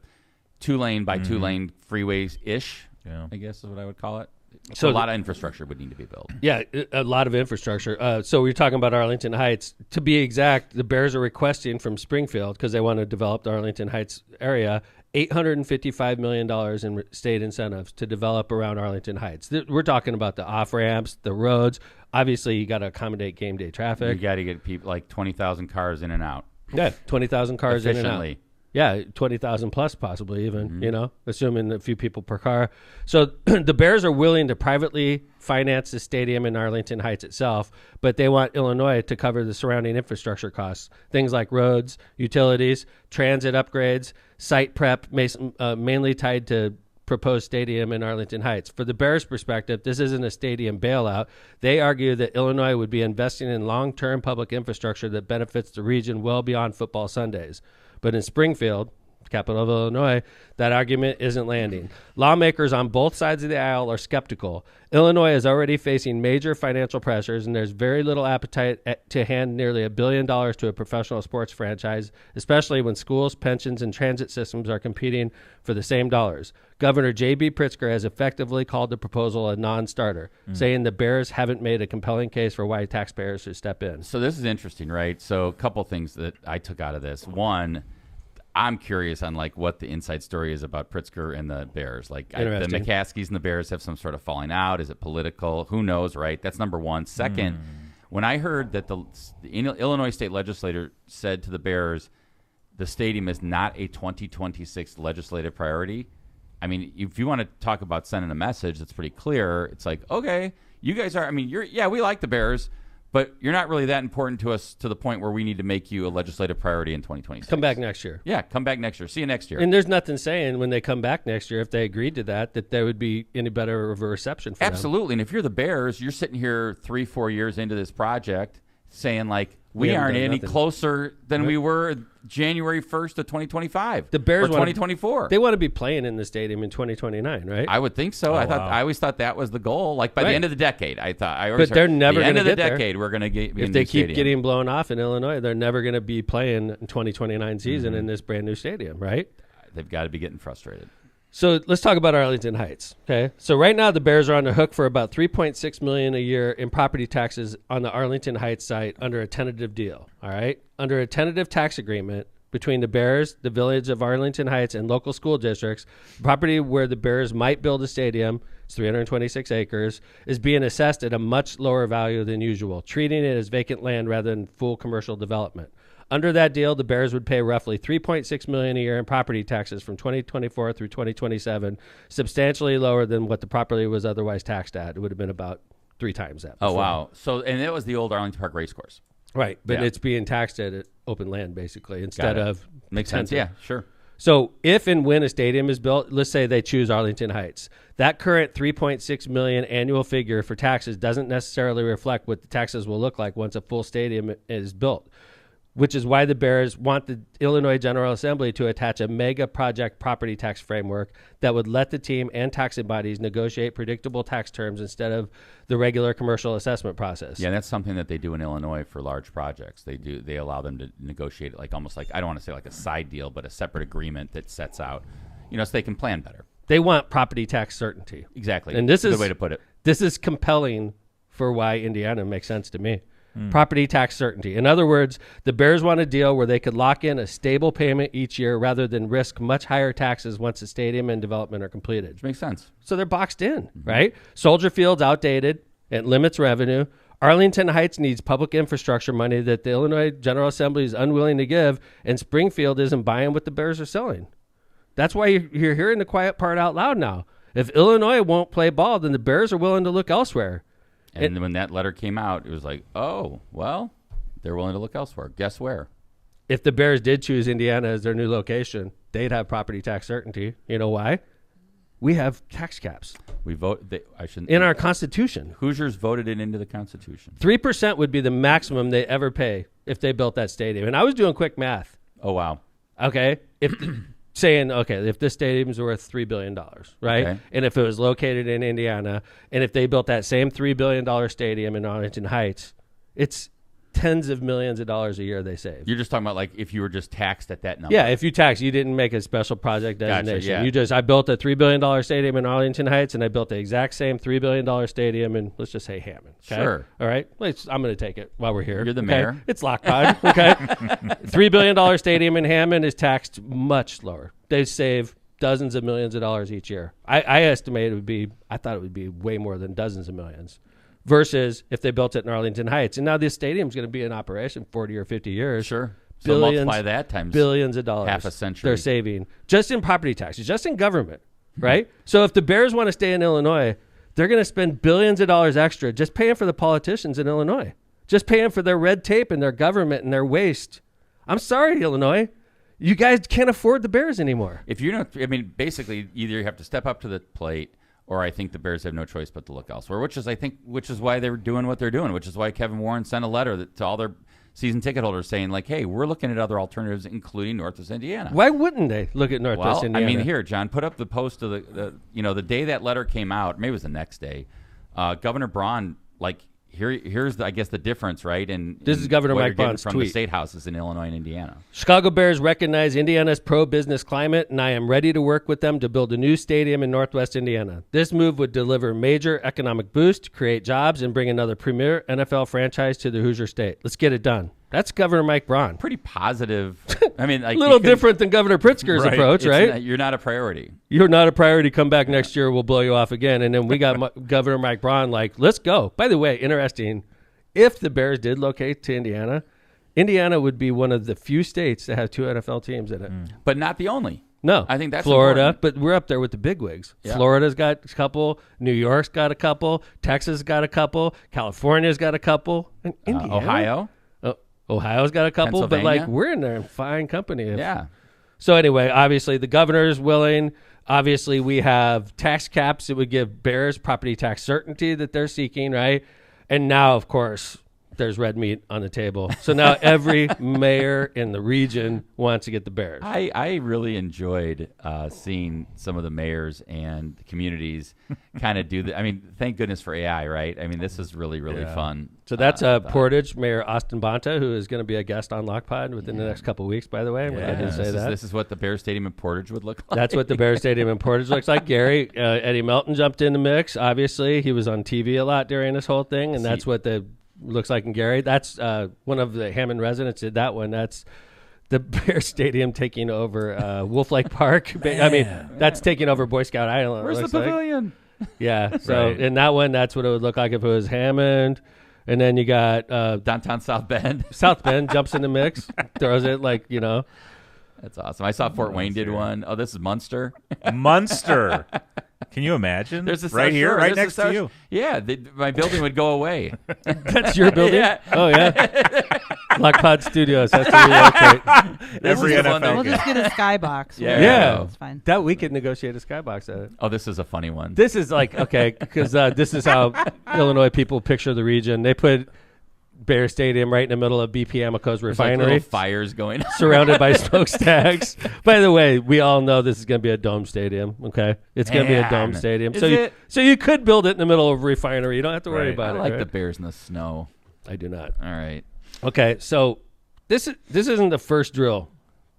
2-lane by 2-lane freeways ish. Yeah. I guess is what I would call it. So a lot of infrastructure would need to be built. Yeah, a lot of infrastructure. So we're talking about Arlington Heights. To be exact, the Bears are requesting from Springfield, because they want to develop the Arlington Heights area, $855 million in state incentives to develop around Arlington Heights. We're talking about the off-ramps, the roads. Obviously, you got to accommodate game day traffic. You got to get people like 20,000 cars in and out. Yeah, 20,000 cars in and out. Efficiently. Yeah, 20,000 plus possibly even, assuming a few people per car. So the Bears are willing to privately finance the stadium in Arlington Heights itself, but they want Illinois to cover the surrounding infrastructure costs, things like roads, utilities, transit upgrades, site prep, mainly tied to proposed stadium in Arlington Heights. For the Bears' perspective, this isn't a stadium bailout. They argue that Illinois would be investing in long-term public infrastructure that benefits the region well beyond football Sundays. But in Springfield, capital of Illinois, that argument isn't landing. Lawmakers on both sides of the aisle are skeptical. Illinois is already facing major financial pressures, and there's very little appetite to hand nearly $1 billion to a professional sports franchise, especially when schools, pensions, and transit systems are competing for the same dollars. Governor J.B. Pritzker has effectively called the proposal a non-starter, saying the Bears haven't made a compelling case for why taxpayers should step in. So this is interesting, right? So a couple things that I took out of this. One, I'm curious on like what the inside story is about Pritzker and the Bears. Like the McCaskies and the Bears have some sort of falling out. Is it political? Who knows, right? That's number one. Second, when I heard that the Illinois state legislator said to the Bears, the stadium is not a 2026 legislative priority. I mean, if you want to talk about sending a message that's pretty clear, it's like, okay, you guys are, I mean, we like the Bears, but you're not really that important to us to the point where we need to make you a legislative priority in 2026. Come back next year. Yeah, come back next year. See you next year. And there's nothing saying when they come back next year, if they agreed to that there would be any better of a reception for them. Absolutely. And if you're the Bears, you're sitting here 3-4 years into this project saying like, we aren't any closer than we were January 1st of 2025. The Bears or 2024. They want to be playing in the stadium in 2029, right? I would think so. I always thought that was the goal. Like by the end of the decade, I always but they're never going to get there. End of the decade, we're going to get. If they keep getting blown off in Illinois, they're never going to be playing in 2029 season in this brand new stadium, right? They've got to be getting frustrated. So let's talk about Arlington Heights. Okay, so right now the Bears are on the hook for about $3.6 million a year in property taxes on the Arlington Heights site under a tentative deal. All right, under a tentative tax agreement between the Bears, the Village of Arlington Heights, and local school districts, the property where the Bears might build a stadium, it's 326 acres, is being assessed at a much lower value than usual, treating it as vacant land rather than full commercial development. Under that deal, the Bears would pay roughly $3.6 million a year in property taxes from 2024 through 2027, substantially lower than what the property was otherwise taxed at. It would have been about 3 times that. Oh, wow. So, and that was the old Arlington Park Racecourse. Right, but it's being taxed at open land, basically, instead of... Makes sense, yeah, sure. So if and when a stadium is built, let's say they choose Arlington Heights, that current $3.6 million annual figure for taxes doesn't necessarily reflect what the taxes will look like once a full stadium is built, which is why the Bears want the Illinois General Assembly to attach a mega project property tax framework that would let the team and taxing bodies negotiate predictable tax terms instead of the regular commercial assessment process. Yeah, that's something that they do in Illinois for large projects. They allow them to negotiate it like almost like, I don't want to say like a side deal, but a separate agreement that sets out, so they can plan better. They want property tax certainty. Exactly. And this is a good way to put it. This is compelling for why Indiana makes sense to me. Property tax certainty. In other words, the Bears want a deal where they could lock in a stable payment each year rather than risk much higher taxes once the stadium and development are completed. Which makes sense. So they're boxed in, right? Soldier Field's outdated. It limits revenue. Arlington Heights needs public infrastructure money that the Illinois General Assembly is unwilling to give, and Springfield isn't buying what the Bears are selling. That's why you're hearing the quiet part out loud now. If Illinois won't play ball, then the Bears are willing to look elsewhere. And when that letter came out, it was like, oh, well, they're willing to look elsewhere. Guess where? If the Bears did choose Indiana as their new location, they'd have property tax certainty. You know why? We have tax caps. We vote. In our Constitution. Hoosiers voted it into the Constitution. 3% would be the maximum they ever pay if they built that stadium. And I was doing quick math. Oh, wow. Okay. Saying, if this stadium's worth $3 billion, right? Okay. And if it was located in Indiana, and if they built that same $3 billion stadium in Arlington Heights, it's tens of millions of dollars a year they save. You're just talking about like if you were just taxed at that number. Yeah, if you didn't make a special project designation. yeah. I built a $3 billion stadium in Arlington Heights, and I built the exact same $3 billion stadium in, let's just say, Hammond. Okay? Sure. All right? I'm going to take it while we're here. You're the okay? mayor. It's Lockpod. Okay? $3 billion stadium in Hammond is taxed much lower. They save dozens of millions of dollars each year. I estimate I thought it would be way more than dozens of millions. Versus if they built it in Arlington Heights. And now this stadium's going to be in operation 40 or 50 years. Sure. So multiply that times billions of dollars. half a century. They're saving just in property taxes, just in government, right? So if the Bears want to stay in Illinois, they're going to spend billions of dollars extra just paying for the politicians in Illinois, just paying for their red tape and their government and their waste. I'm sorry, Illinois. You guys can't afford the Bears anymore. If you're not, I mean, basically, either you have to step up to the plate, or I think the Bears have no choice but to look elsewhere. Which is why they're doing what they're doing. Which is why Kevin Warren sent a letter to all their season ticket holders saying, like, "Hey, we're looking at other alternatives, including Northwest Indiana." Why wouldn't they look at Northwest Indiana? I mean, here, John, put up the post of the day that letter came out. Maybe it was the next day. Governor Braun, like. Here's I guess the difference, right? And this is Governor Mike Braun's from tweet. The state houses in Illinois and Indiana. Chicago Bears recognize Indiana's pro-business climate, and I am ready to work with them to build a new stadium in Northwest Indiana. This move would deliver major economic boost, create jobs, and bring another premier NFL franchise to the Hoosier State. Let's get it done. That's Governor Mike Braun. Pretty positive. I mean, like, a little different than Governor Pritzker's approach, right? You're not a priority. You're not a priority. Come back next year, we'll blow you off again. And then we got Governor Mike Braun like, let's go. By the way, interesting. If the Bears did locate to Indiana, Indiana would be one of the few states that have 2 NFL teams in it. But not the only. No. I think that's Florida, important. but we're up there with the bigwigs. Yeah. Florida's got a couple. New York's got a couple. Texas got a couple. California's got a couple. And Indiana. Ohio. Ohio's got a couple. But, Pennsylvania. like, we're in there in fine company. Yeah. So, anyway, obviously, the governor's willing. Obviously, we have tax caps that would give Bears property tax certainty that they're seeking, right? And now, of course, there's red meat on the table. So now every mayor in the region wants to get the Bears. I really enjoyed seeing some of the mayors and the communities kind of do that. I mean, thank goodness for AI, right? I mean, this is really, really fun. So that's Portage, Mayor Austin Bonta, who is going to be a guest on Lockpod within the next couple of weeks, by the way. I didn't say that. This is what the Bears Stadium in Portage would look like. That's what the Bears Stadium in Portage looks like. Gary, Eddie Melton jumped in the mix. Obviously, he was on TV a lot during this whole thing, and that's what the looks like in Gary. That's one of the Hammond residents did that one. That's the Bears Stadium taking over Wolf Lake Park. I mean, that's taking over Boy Scout Island. Where's the pavilion? Yeah. So in that one, that's what it would look like if it was Hammond. And then you got downtown South Bend. South Bend jumps in the mix, throws it like, you know. That's awesome. I saw Fort Wayne did one. Oh, this is Munster. Munster. Can you imagine? There's a right here, right next to you. Yeah, my building would go away. That's your building? Yeah. Oh, yeah. Lockpod Studios has to relocate. Every NFL We'll game. just get a skybox. Yeah. It's fine. That we could negotiate a skybox at it. Oh, this is a funny one. This is like, okay, because this is how Illinois people picture the region. They put Bear Stadium right in the middle of BP Amoco's There's like refinery, little fires going on. surrounded by smokestacks. By the way, we all know this is going to be a dome stadium. Okay, it's going to be a dome Man. stadium. Is So you could build it in the middle of a refinery. You don't have to worry Right. about I it. like right? the Bears in the snow. I do not. All right. Okay, so this isn't the first drill,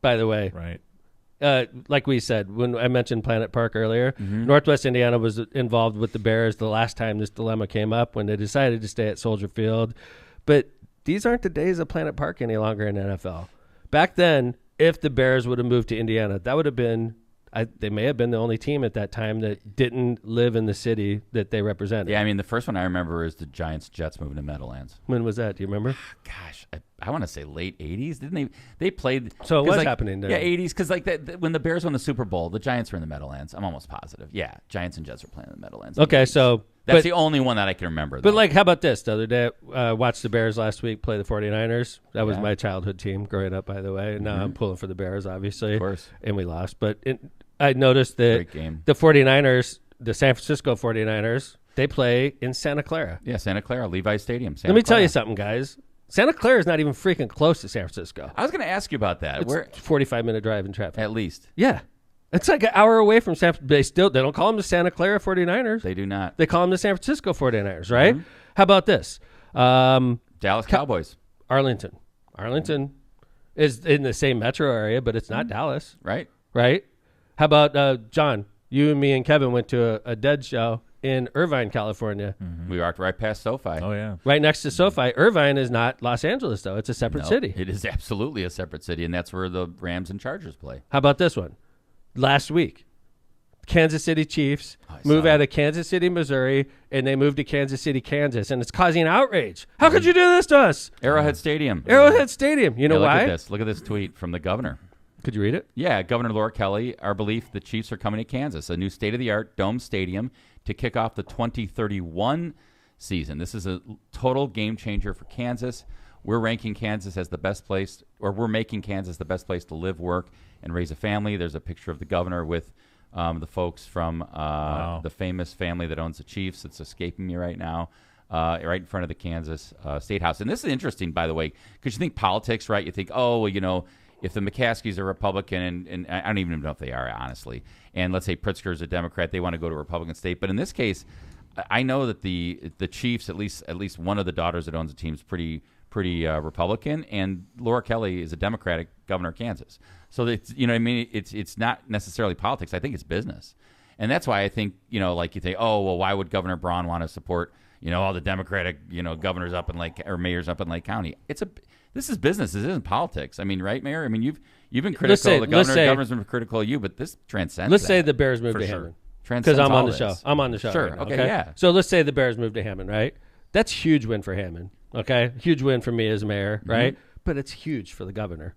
by the way. Right. Like we said, when I mentioned Planet Park earlier, Northwest Indiana was involved with the Bears the last time this dilemma came up when they decided to stay at Soldier Field. But these aren't the days of Planet Park any longer in NFL. Back then, if the Bears would have moved to Indiana, that would have been, they may have been the only team at that time that didn't live in the city that they represented. Yeah, I mean, the first one I remember is the Giants-Jets moving to Meadowlands. When was that? Do you remember? Gosh, I want to say late 80s. Didn't they? They played. So it was 'cause, like, happening then. Yeah, 80s. Because like when the Bears won the Super Bowl, the Giants were in the Meadowlands. I'm almost positive. Yeah, Giants and Jets were playing in the Meadowlands. Okay, so... That's the only one that I can remember. But though. like, how about this? The other day, watched the Bears last week play the 49ers. That was Yeah. my childhood team growing up, by the way. And now I'm pulling for the Bears, obviously. Of course. And we lost. But I noticed that Great game. the 49ers, the San Francisco 49ers, they play in Santa Clara. Yeah, Santa Clara, Levi Stadium. Let me tell you something, guys. Santa Clara is not even freaking close to San Francisco. I was going to ask you about that. It's Where a 45-minute drive in traffic. at least Yeah. It's like an hour away from San Francisco. They don't call them the Santa Clara 49ers. they do not. They call them the San Francisco 49ers, right? How about this? Dallas Cowboys. Arlington. Arlington is in the same metro area, but it's not Dallas, Right. right? How about John? You and me and Kevin went to a Dead show in Irvine, California, We walked right past SoFi. Oh yeah. right next to SoFi. Irvine is not Los Angeles, though. It's a separate No, city. It is absolutely a separate city, and that's where the Rams and Chargers play. How about this one? Last week, Kansas City Chiefs I move saw out that. of Kansas City, Missouri, and they move to Kansas City, Kansas, and it's causing outrage. How could you do this to us? Arrowhead Stadium. Arrowhead Stadium. You know Yeah, look why? at this. Look at this tweet from the governor. Could you read it? Yeah, Governor Laura Kelly, our belief the Chiefs are coming to Kansas, a new state-of-the-art dome stadium to kick off the 2031 season. This is a total game changer for Kansas. We're ranking Kansas as the best place, or we're making Kansas the best place to live, work, and raise a family. There's a picture of the governor with the folks from the famous family that owns the Chiefs. It's escaping me right now. Right in front of the Kansas State House. And this is interesting, by the way, because you think politics, right? You think, oh, well, you know, if the McCaskies are Republican, and I don't even know if they are, honestly, and let's say Pritzker is a Democrat, they want to go to a Republican state. But in this case, I know that the Chiefs, at least one of the daughters that owns the team is pretty Republican, and Laura Kelly is a Democratic governor of Kansas. So that, you know what I mean? It's not necessarily politics. I think it's business. And that's why I think, you know, like you think, oh, well, why would Governor Braun want to support, you know, all the Democratic, you know, governors up in mayors up in Lake County? This is business. This isn't politics. I mean, right, Mayor? I mean, you've been critical of the governor's been critical of you, but this transcends. Let's say the Bears move for to sure. Hammond. Transcends Because I'm all on the this. show. I'm on the show. Sure. right now, Okay, yeah. So let's say the Bears move to Hammond, right? That's a huge win for Hammond. Okay, huge win for me as mayor, right? But it's huge for the governor.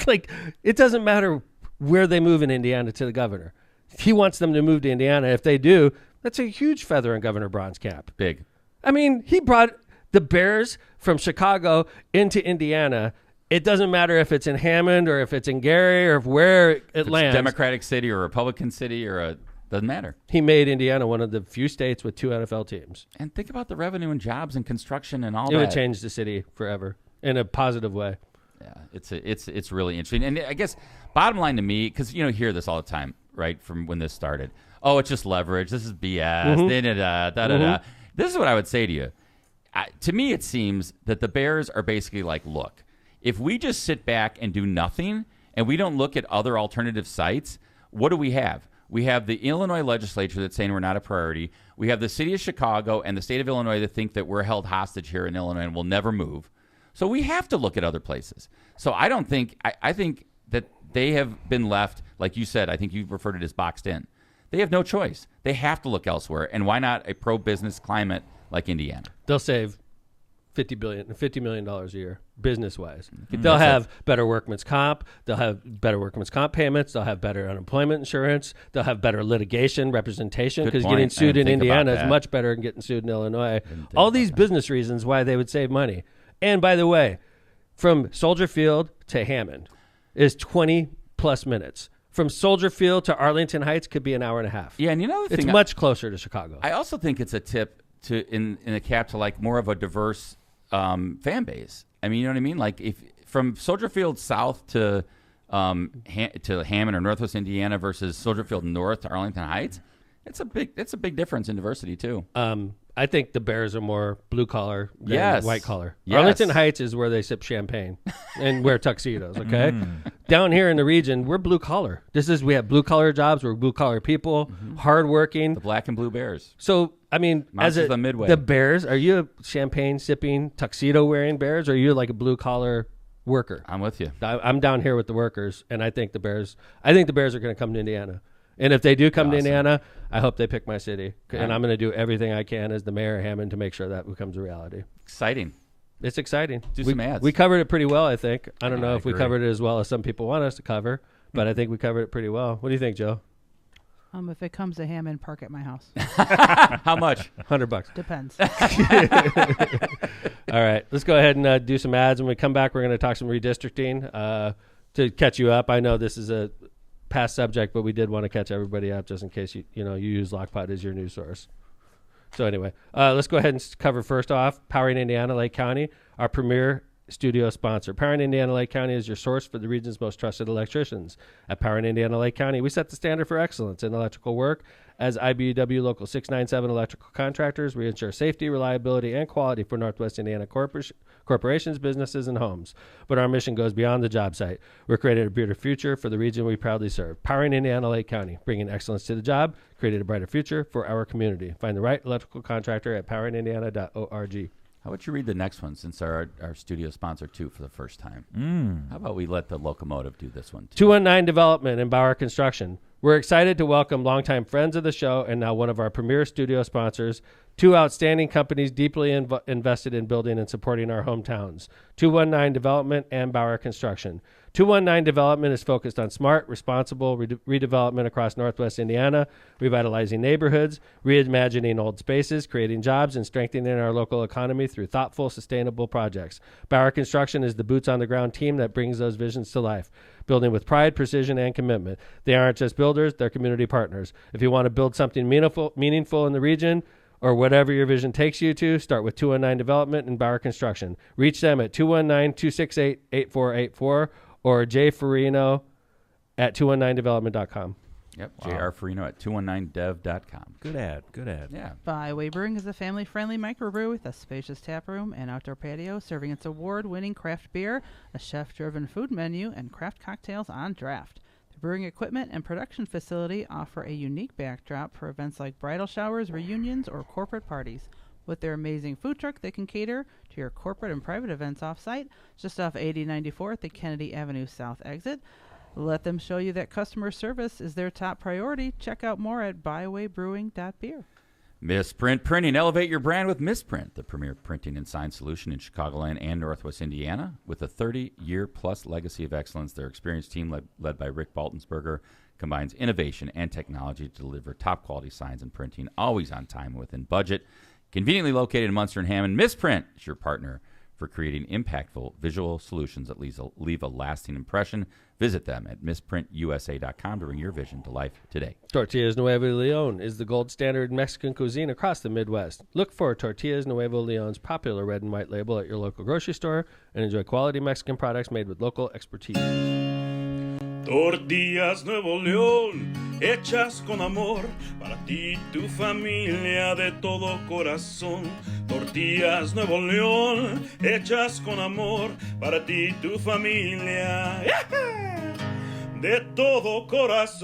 Like, it doesn't matter where they move in Indiana to the governor. He wants them to move to Indiana. If they do, that's a huge feather in Governor Braun's cap. Big. I mean, he brought the Bears from Chicago into Indiana. It doesn't matter if it's in Hammond or if it's in Gary or where it If it's lands. Democratic city or Republican city doesn't matter. He made Indiana one of the few states with 2 NFL teams. And think about the revenue and jobs and construction and all It that. would change the city forever in a positive way. Yeah, it's really interesting. And I guess bottom line to me, because you hear this all the time, right, from when this started. Oh, it's just leverage. This is BS. Da-da-da. This is what I would say to you. To me, it seems that the Bears are basically like, look, if we just sit back and do nothing and we don't look at other alternative sites, what do we have? We have the Illinois legislature that's saying we're not a priority. We have the city of Chicago and the state of Illinois that think that we're held hostage here in Illinois and will never move. So we have to look at other places. So I don't think I think that they have been left, like you said, I think you referred to it as boxed in. They have no choice. They have to look elsewhere. And why not a pro-business climate like Indiana? They'll save $50 million a year, business-wise. They'll have better workman's comp. They'll have better workman's comp payments. They'll have better unemployment insurance. They'll have better litigation representation Good because point. getting sued I in didn't think about Indiana is that. much better than getting sued in Illinois. think All about these that. business reasons why they would save money. And by the way, from Soldier Field to Hammond is 20-plus minutes. From Soldier Field to Arlington Heights could be an hour and a half. Yeah, and the It's thing, much closer to Chicago. I also think it's a tip to in a cap to like more of a diverse fan base. I mean, you know what I mean? Like if from Soldier Field south to Hammond or Northwest Indiana versus Soldier Field north to Arlington Heights, it's a big difference in diversity too. I think the Bears are more blue collar than Yes. white collar. Yes. Arlington Heights is where they sip champagne and wear tuxedos. Okay, down here in the region, we're blue collar. We have blue collar jobs. We're blue collar people, hardworking. The black and blue Bears. So I mean, Monsters of the Midway. the Bears, are you a champagne sipping, tuxedo wearing Bears, or are you like a blue collar worker? I'm with you. I'm down here with the workers, and I think the Bears are going to come to Indiana. And if they do come to Awesome. Indiana, I hope they pick my city. And Yeah. I'm going to do everything I can as the mayor of Hammond to make sure that becomes a reality. Exciting. It's exciting. Do some ads. We covered it pretty well, I think. I don't Yeah, know I if we agree. covered it as well as some people want us to cover, but I think we covered it pretty well. What do you think, Joe? If it comes to Hammond, park at my house. How much? $100. Depends. All right, let's go ahead and do some ads. When we come back, we're going to talk some redistricting to catch you up. I know this is a past subject, but we did want to catch everybody up just in case you use Lockpod as your news source. So anyway, let's go ahead and cover first off Powering Indiana, Lake County, our premier studio sponsor. Power in Indiana Lake County is your source for the region's most trusted electricians. At Power in Indiana Lake County, we set the standard for excellence in electrical work. As IBEW Local 697 electrical contractors, we ensure safety, reliability, and quality for Northwest Indiana corporations, businesses, and homes. But our mission goes beyond the job site. We're creating a brighter future for the region we proudly serve. Powering Indiana Lake County, bringing excellence to the job, creating a brighter future for our community. Find the right electrical contractor at poweringindiana.org. How about you read the next one, since our studio sponsor, too, for the first time? How about we let the locomotive do this one, too? 219 Development and Bauer Construction. We're excited to welcome longtime friends of the show and now one of our premier studio sponsors, two outstanding companies deeply invested in building and supporting our hometowns, 219 Development and Bauer Construction. 219 Development is focused on smart, responsible redevelopment across Northwest Indiana, revitalizing neighborhoods, reimagining old spaces, creating jobs, and strengthening our local economy through thoughtful, sustainable projects. Bauer Construction is the boots-on-the-ground team that brings those visions to life, building with pride, precision, and commitment. They aren't just builders, they're community partners. If you want to build something meaningful in the region, or whatever your vision takes you to, start with 219 Development and Bauer Construction. Reach them at 219-268-8484 or jfarino at 219development.com. Yep, wow. J.R. Farino at 219dev.com. Good ad. Yeah. Byway Brewing is a family-friendly microbrew with a spacious tap room and outdoor patio, serving its award-winning craft beer, a chef-driven food menu, and craft cocktails on draft. The brewing equipment and production facility offer a unique backdrop for events like bridal showers, reunions, or corporate parties. With their amazing food truck, they can cater to your corporate and private events off-site, just off 8094 at the Kennedy Avenue South exit. Let them show you that customer service is their top priority. Check out more at bywaybrewing.beer. Misprint Printing. Elevate your brand with Misprint, the premier printing and sign solution in Chicagoland and Northwest Indiana. With a 30-year-plus legacy of excellence, their experienced team, led by Rick Baltensberger, combines innovation and technology to deliver top-quality signs and printing, always on time and within budget. Conveniently located in Munster and Hammond, Misprint is your partner for creating impactful visual solutions that leave a lasting impression. Visit them at misprintusa.com to bring your vision to life today. Tortillas Nuevo Leon is the gold standard in Mexican cuisine across the Midwest. Look for Tortillas Nuevo Leon's popular red and white label at your local grocery store and enjoy quality Mexican products made with local expertise. Tortillas Nuevo León, hechas con amor, para ti y tu familia de todo corazón. Tortillas Nuevo León, hechas con amor, para ti y tu familia, de todo corazón.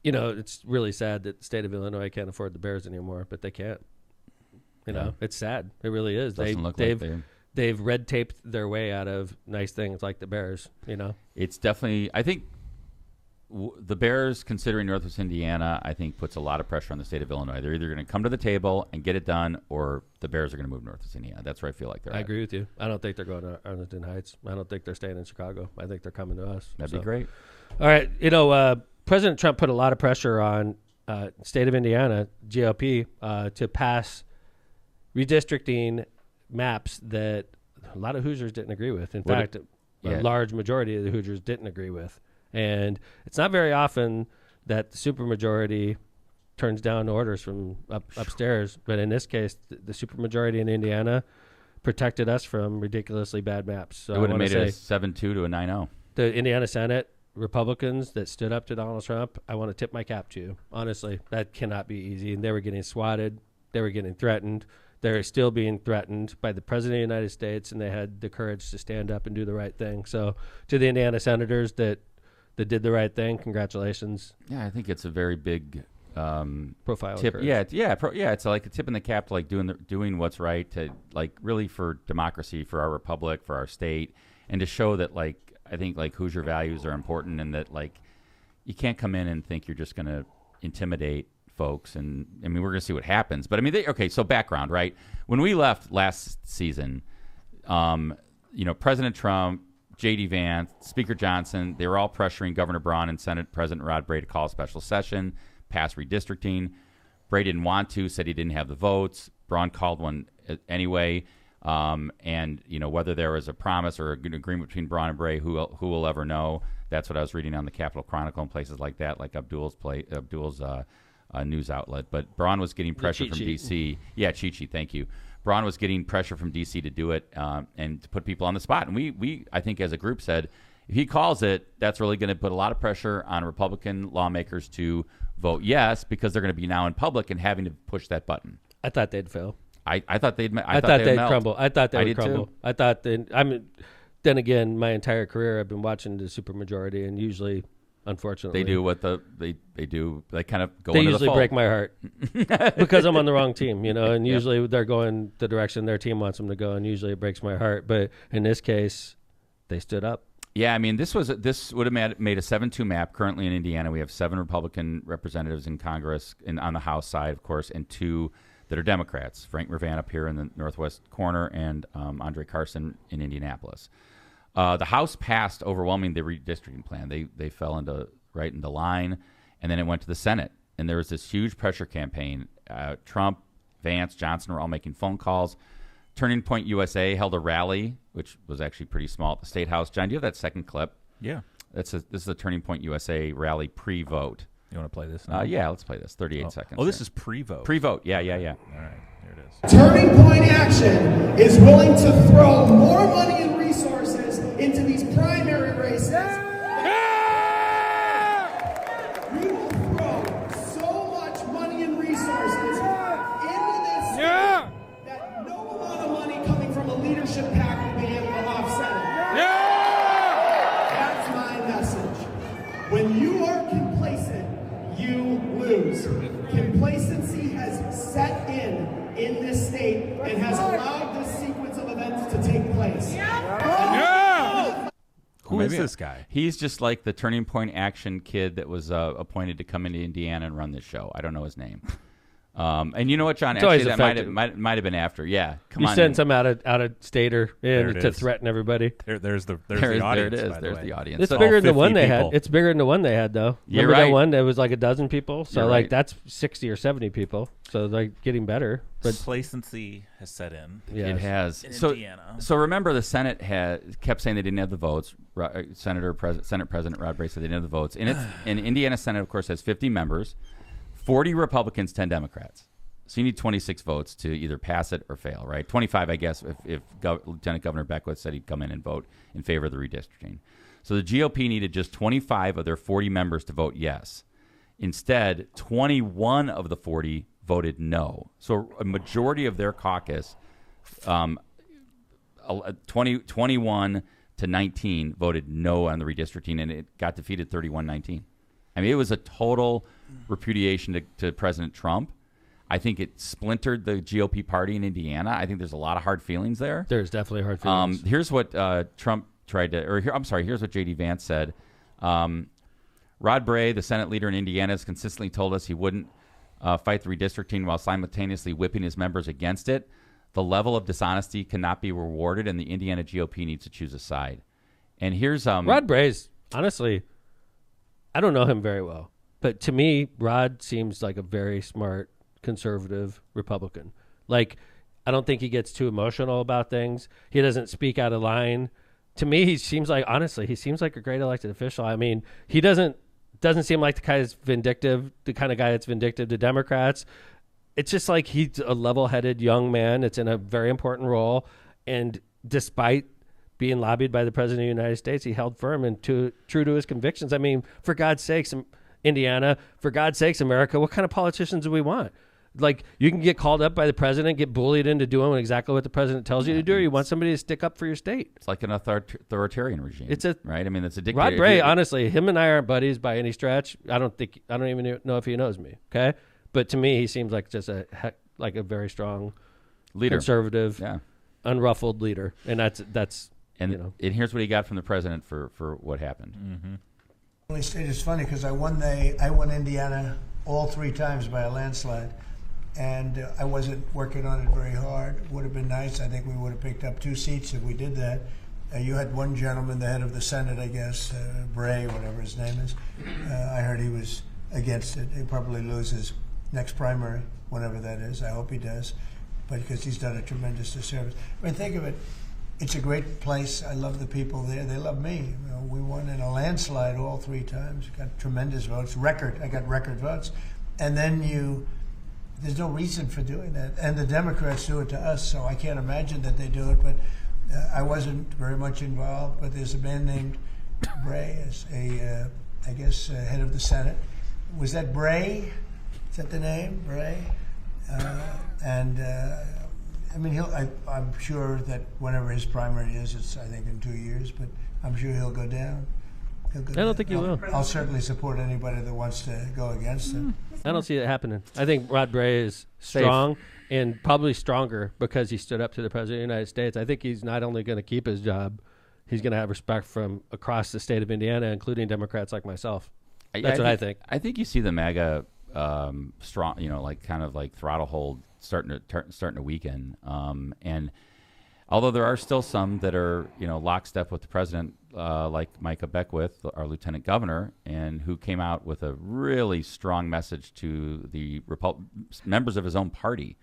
You know, it's really sad that the state of Illinois can't afford the Bears anymore, but they can't. You know, it's sad. It really is. They've red taped their way out of nice things like the Bears, you know. It's definitely, I think, the Bears, considering Northwest Indiana, I think puts a lot of pressure on the state of Illinois. They're either going to come to the table and get it done, or the Bears are going to move Northwest Indiana. That's where I feel like they're at. I agree with you. I don't think they're going to Arlington Heights. I don't think they're staying in Chicago. I think they're coming to us. That'd be great. All right. You know, President Trump put a lot of pressure on state of Indiana, GOP, to pass redistricting maps that a lot of Hoosiers didn't agree with. In fact, a large majority of the Hoosiers didn't agree with. And it's not very often that the supermajority turns down orders from upstairs. But in this case, the supermajority in Indiana protected us from ridiculously bad maps. So it would have made it a 7-2 to a 9-0. The Indiana Senate Republicans that stood up to Donald Trump, I want to tip my cap to you. Honestly, that cannot be easy. And they were getting swatted. They were getting threatened. They're still being threatened by the President of the United States, and they had the courage to stand up and do the right thing. So to the Indiana senators that did the right thing, congratulations. Yeah, I think it's a very big profile. Tip. It's like a tip in the cap to like doing what's right, to like really for democracy, for our republic, for our state, and to show that like I think like Hoosier values are important, and that like you can't come in and think you're just going to intimidate folks. And I mean, we're going to see what happens. But I mean, so background, right? When we left last season, President Trump, J.D. Vance, Speaker Johnson, they were all pressuring Governor Braun and Senate President Rod Bray to call a special session, pass redistricting. Bray didn't want to, said he didn't have the votes. Braun called one anyway. And, whether there was a promise or an agreement between Braun and Bray, who will ever know? That's what I was reading on the Capitol Chronicle and places like that, like Abdul's news outlet. But Braun was getting pressure from D.C. Yeah, Chi-Chi, thank you. Braun was getting pressure from D.C. to do it and to put people on the spot. And we I think, as a group said, if he calls it, that's really going to put a lot of pressure on Republican lawmakers to vote yes, because they're going to be now in public and having to push that button. I thought they'd fail. I thought they'd crumble. I thought they would crumble. Too. I thought then again, my entire career I've been watching the supermajority, and usually, unfortunately, they do what they do. They kind of go. They into usually the fold. break my heart because I'm on the wrong team, and usually they're going the direction their team wants them to go, and usually it breaks my heart. But in this case, they stood up. Yeah, I mean, this would have made a 7-2 map. Currently in Indiana, we have 7 Republican representatives in Congress, and on the House side, of course, and 2 that are Democrats. Frank Mrvan up here in the northwest corner, and Andre Carson in Indianapolis. The House passed overwhelmingly the redistricting plan. They fell right into line, and then it went to the Senate. And there was this huge pressure campaign. Trump, Vance, Johnson were all making phone calls. Turning Point USA held a rally, which was actually pretty small, at the State House. John, do you have that second clip? Yeah. This is a Turning Point USA rally pre-vote. You want to play this now? Yeah, let's play this. 38 seconds. Oh, this is pre-vote. Pre-vote, yeah. All right, here it is. Turning Point Action is willing to throw more money and resources into these primary races. We will throw so much money and resources into this state that no amount of money coming from a leadership PAC will be able to offset it. That's my message. When you are complacent, you lose. Complacency has set in this state and has allowed this sequence of events to take place. Who is this guy? He's just like the Turning Point Action kid that was appointed to come into Indiana and run this show. I don't know his name. And you know what, John? Actually, that might have been after. Yeah, you send some out of stater in to threaten everybody. There's the audience. There it is. By There's the the audience. It's So- bigger than the one they people. had. It's bigger than the one they had, though. You're Remember right. that one? It was like a dozen people. So You're like right. that's 60 or 70 people. So like getting better. But Complacency has set in. yeah, It has. In So, Indiana. so remember, the Senate kept saying they didn't have the votes. Senate President Rod Bray said they didn't have the votes. And Indiana Senate, of course, has 50 members, 40 Republicans, 10 Democrats. So you need 26 votes to either pass it or fail, right? 25, I guess, if Lieutenant Governor Beckwith said he'd come in and vote in favor of the redistricting. So the GOP needed just 25 of their 40 members to vote yes. Instead, 21 of the 40 voted no. So a majority of their caucus, 21 to 19, voted no on the redistricting, and it got defeated 31-19. I mean, it was a total repudiation to President Trump. I think it splintered the GOP party in Indiana. I think there's a lot of hard feelings there. there's definitely hard feelings. Here's what Trump tried to, here's what J.D. Vance said. Rod Bray, the Senate leader in Indiana, has consistently told us he wouldn't fight the redistricting while simultaneously whipping his members against it. The level of dishonesty cannot be rewarded, and the Indiana GOP needs to choose a side. And here's Rod Bray's, honestly, I don't know him very well, but to me, Rod seems like a very smart, conservative Republican. Like, I don't think he gets too emotional about things. He doesn't speak out of line. To me, he seems like a great elected official. I mean, he doesn't seem like the guy that's vindictive, the kind of guy that's vindictive to Democrats. It's just like he's a level-headed young man that's in a very important role, and despite being lobbied by the President of the United States, he held firm and true to his convictions. I mean, for God's sakes, Indiana, for God's sakes, America, what kind of politicians do we want? Like, you can get called up by the president, get bullied into doing exactly what the president tells you to do, or you want somebody to stick up for your state. it's like an authoritarian regime. Right? I mean, it's a dictator. Rod Bray, honestly, him and I aren't buddies by any stretch. I don't even know if he knows me. Okay, but to me, he seems like just a very strong leader, conservative, unruffled leader, and that's and here's what he got from the president for what happened. Only state is funny because I won Indiana all 3 times by a landslide, and I wasn't working on it very hard. Would have been nice. I think we would have picked up 2 seats if we did that. You had one gentleman, the head of the Senate, I guess, Bray, whatever his name is. I heard he was against it. He'll probably lose his next primary, whatever that is. I hope he does, but because he's done a tremendous disservice. I mean, think of it. It's a great place. I love the people there. They love me. We won in a landslide all 3 times. Got tremendous votes. I got record votes. and then there's no reason for doing that. And the Democrats do it to us, so I can't imagine that they do it. But I wasn't very much involved. But there's a man named Bray, as I guess, head of the Senate. Was that Bray? Is that the name, Bray? I mean, I'm sure that whenever his primary is, it's I think in 2 years, but I'm sure he'll go down. I don't think he will. I'll certainly support anybody that wants to go against him. I don't see it happening. I think Rod Bray is strong and probably stronger because he stood up to the President of the United States. I think he's not only going to keep his job, he's going to have respect from across the state of Indiana, including Democrats like myself. That's what I think. I think you see the MAGA strong, like kind of like throttle hold starting to weaken. And although there are still some that are, lockstep with the president, like Micah Beckwith, our lieutenant governor, and who came out with a really strong message to the members of his own party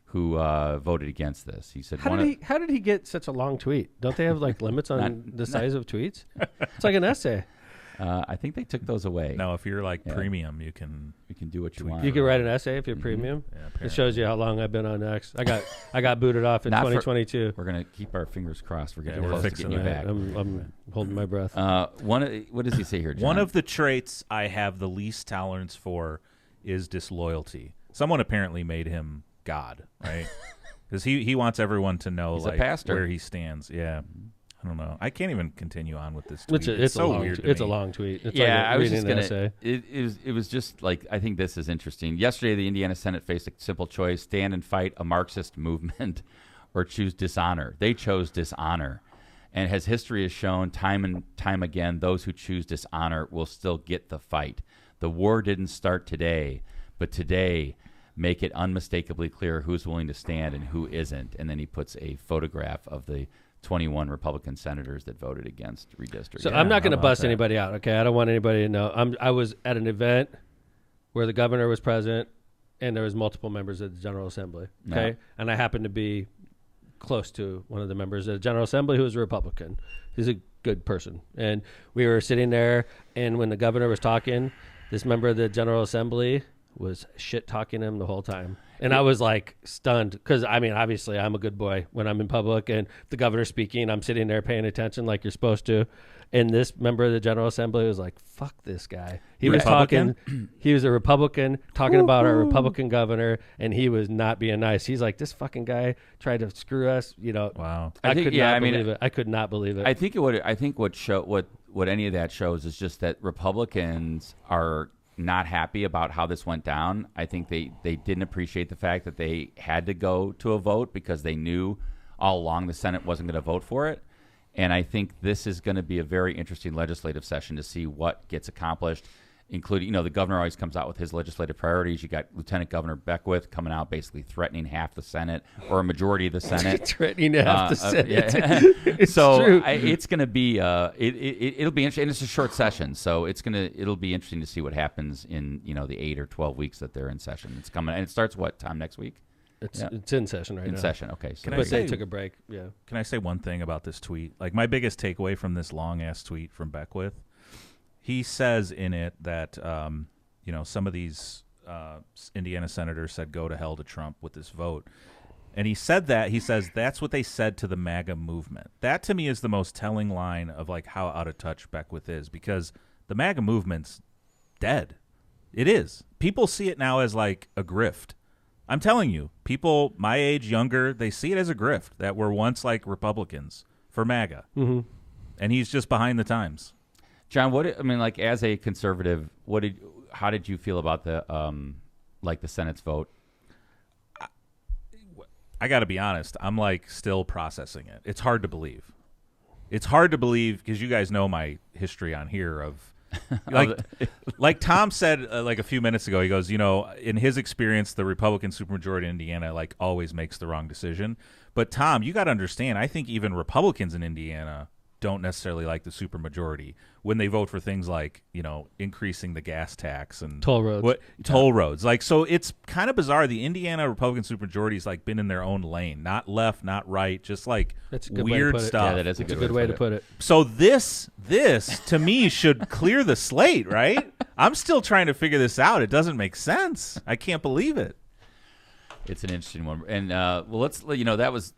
who voted against this. He said, how did he get such a long tweet? Don't they have like limits on the size of tweets? It's like an essay. I think they took those away. No, if you're like premium, you can do what you want. You can write an essay if you're premium. Yeah, it shows you how long I've been on X. I got booted off in 2022. We're gonna keep our fingers crossed. We're getting close to getting you back. I'm holding my breath. What does he say here, John? One of the traits I have the least tolerance for is disloyalty. Someone apparently made him God, right? Because he wants everyone to know He's a pastor. Where he stands. Yeah. I don't know. I can't even continue on with this tweet. It's so long, weird. It's a long tweet. It's I was just gonna say it was just like, I think this is interesting. Yesterday, the Indiana Senate faced a simple choice: stand and fight a Marxist movement, or choose dishonor. They chose dishonor, and as history has shown time and time again, those who choose dishonor will still get the fight. The war didn't start today, but today make it unmistakably clear who's willing to stand and who isn't. And then he puts a photograph of the 21 Republican senators that voted against redistricting. So I'm not going to bust anybody out, okay? I don't want anybody to know. I was at an event where the governor was present and there was multiple members of the General Assembly, okay? Yeah. And I happened to be close to one of the members of the General Assembly who was a Republican. He's a good person. And we were sitting there, and when the governor was talking, this member of the General Assembly was shit-talking him the whole time. And I was like stunned because, I mean, obviously I'm a good boy when I'm in public and the governor's speaking, I'm sitting there paying attention like you're supposed to. And this member of the General Assembly was like, fuck this guy. He was talking. He was a Republican talking about our Republican governor, and he was not being nice. He's like, this fucking guy tried to screw us. Wow. I could not believe it. I could not believe it. I think what any of that shows is just that Republicans are not happy about how this went down. I think they didn't appreciate the fact that they had to go to a vote because they knew all along the Senate wasn't going to vote for it. And I think this is going to be a very interesting legislative session to see what gets accomplished, including, the governor always comes out with his legislative priorities. You got Lieutenant Governor Beckwith coming out basically threatening half the Senate or a majority of the Senate. Threatening half the Senate. Yeah. So true. It's going to be it'll be interesting. And it's a short session, so it'll be interesting to see what happens in the 8 or 12 weeks that they're in session. It's coming, and it starts what time next week? It's in session right now. In session, okay. So they took a break. Yeah. Can I say one thing about this tweet? Like, my biggest takeaway from this long ass tweet from Beckwith, he says in it that some of these Indiana senators said go to hell to Trump with this vote. And he said that. He says that's what they said to the MAGA movement. That, to me, is the most telling line of, like, how out of touch Beckwith is, because the MAGA movement's dead. It is. People see it now as, like, a grift. I'm telling you, people my age, younger, they see it as a grift that were once, like, Republicans for MAGA. Mm-hmm. And he's just behind the times. John, as a conservative, how did you feel about the Senate's vote? I got to be honest. I'm like still processing it. It's hard to believe. It's hard to believe because you guys know my history on here of like Tom said like a few minutes ago. He goes, in his experience, the Republican supermajority in Indiana like always makes the wrong decision. But Tom, you got to understand. I think even Republicans in Indiana don't necessarily like the supermajority when they vote for things like, increasing the gas tax and toll roads. Toll roads. Like, so it's kind of bizarre. The Indiana Republican supermajority has like been in their own lane, not left, not right, just like weird stuff. Yeah, that is a good way to put it. So this to me should clear the slate, right? I'm still trying to figure this out. It doesn't make sense. I can't believe it. It's an interesting one, and let's that was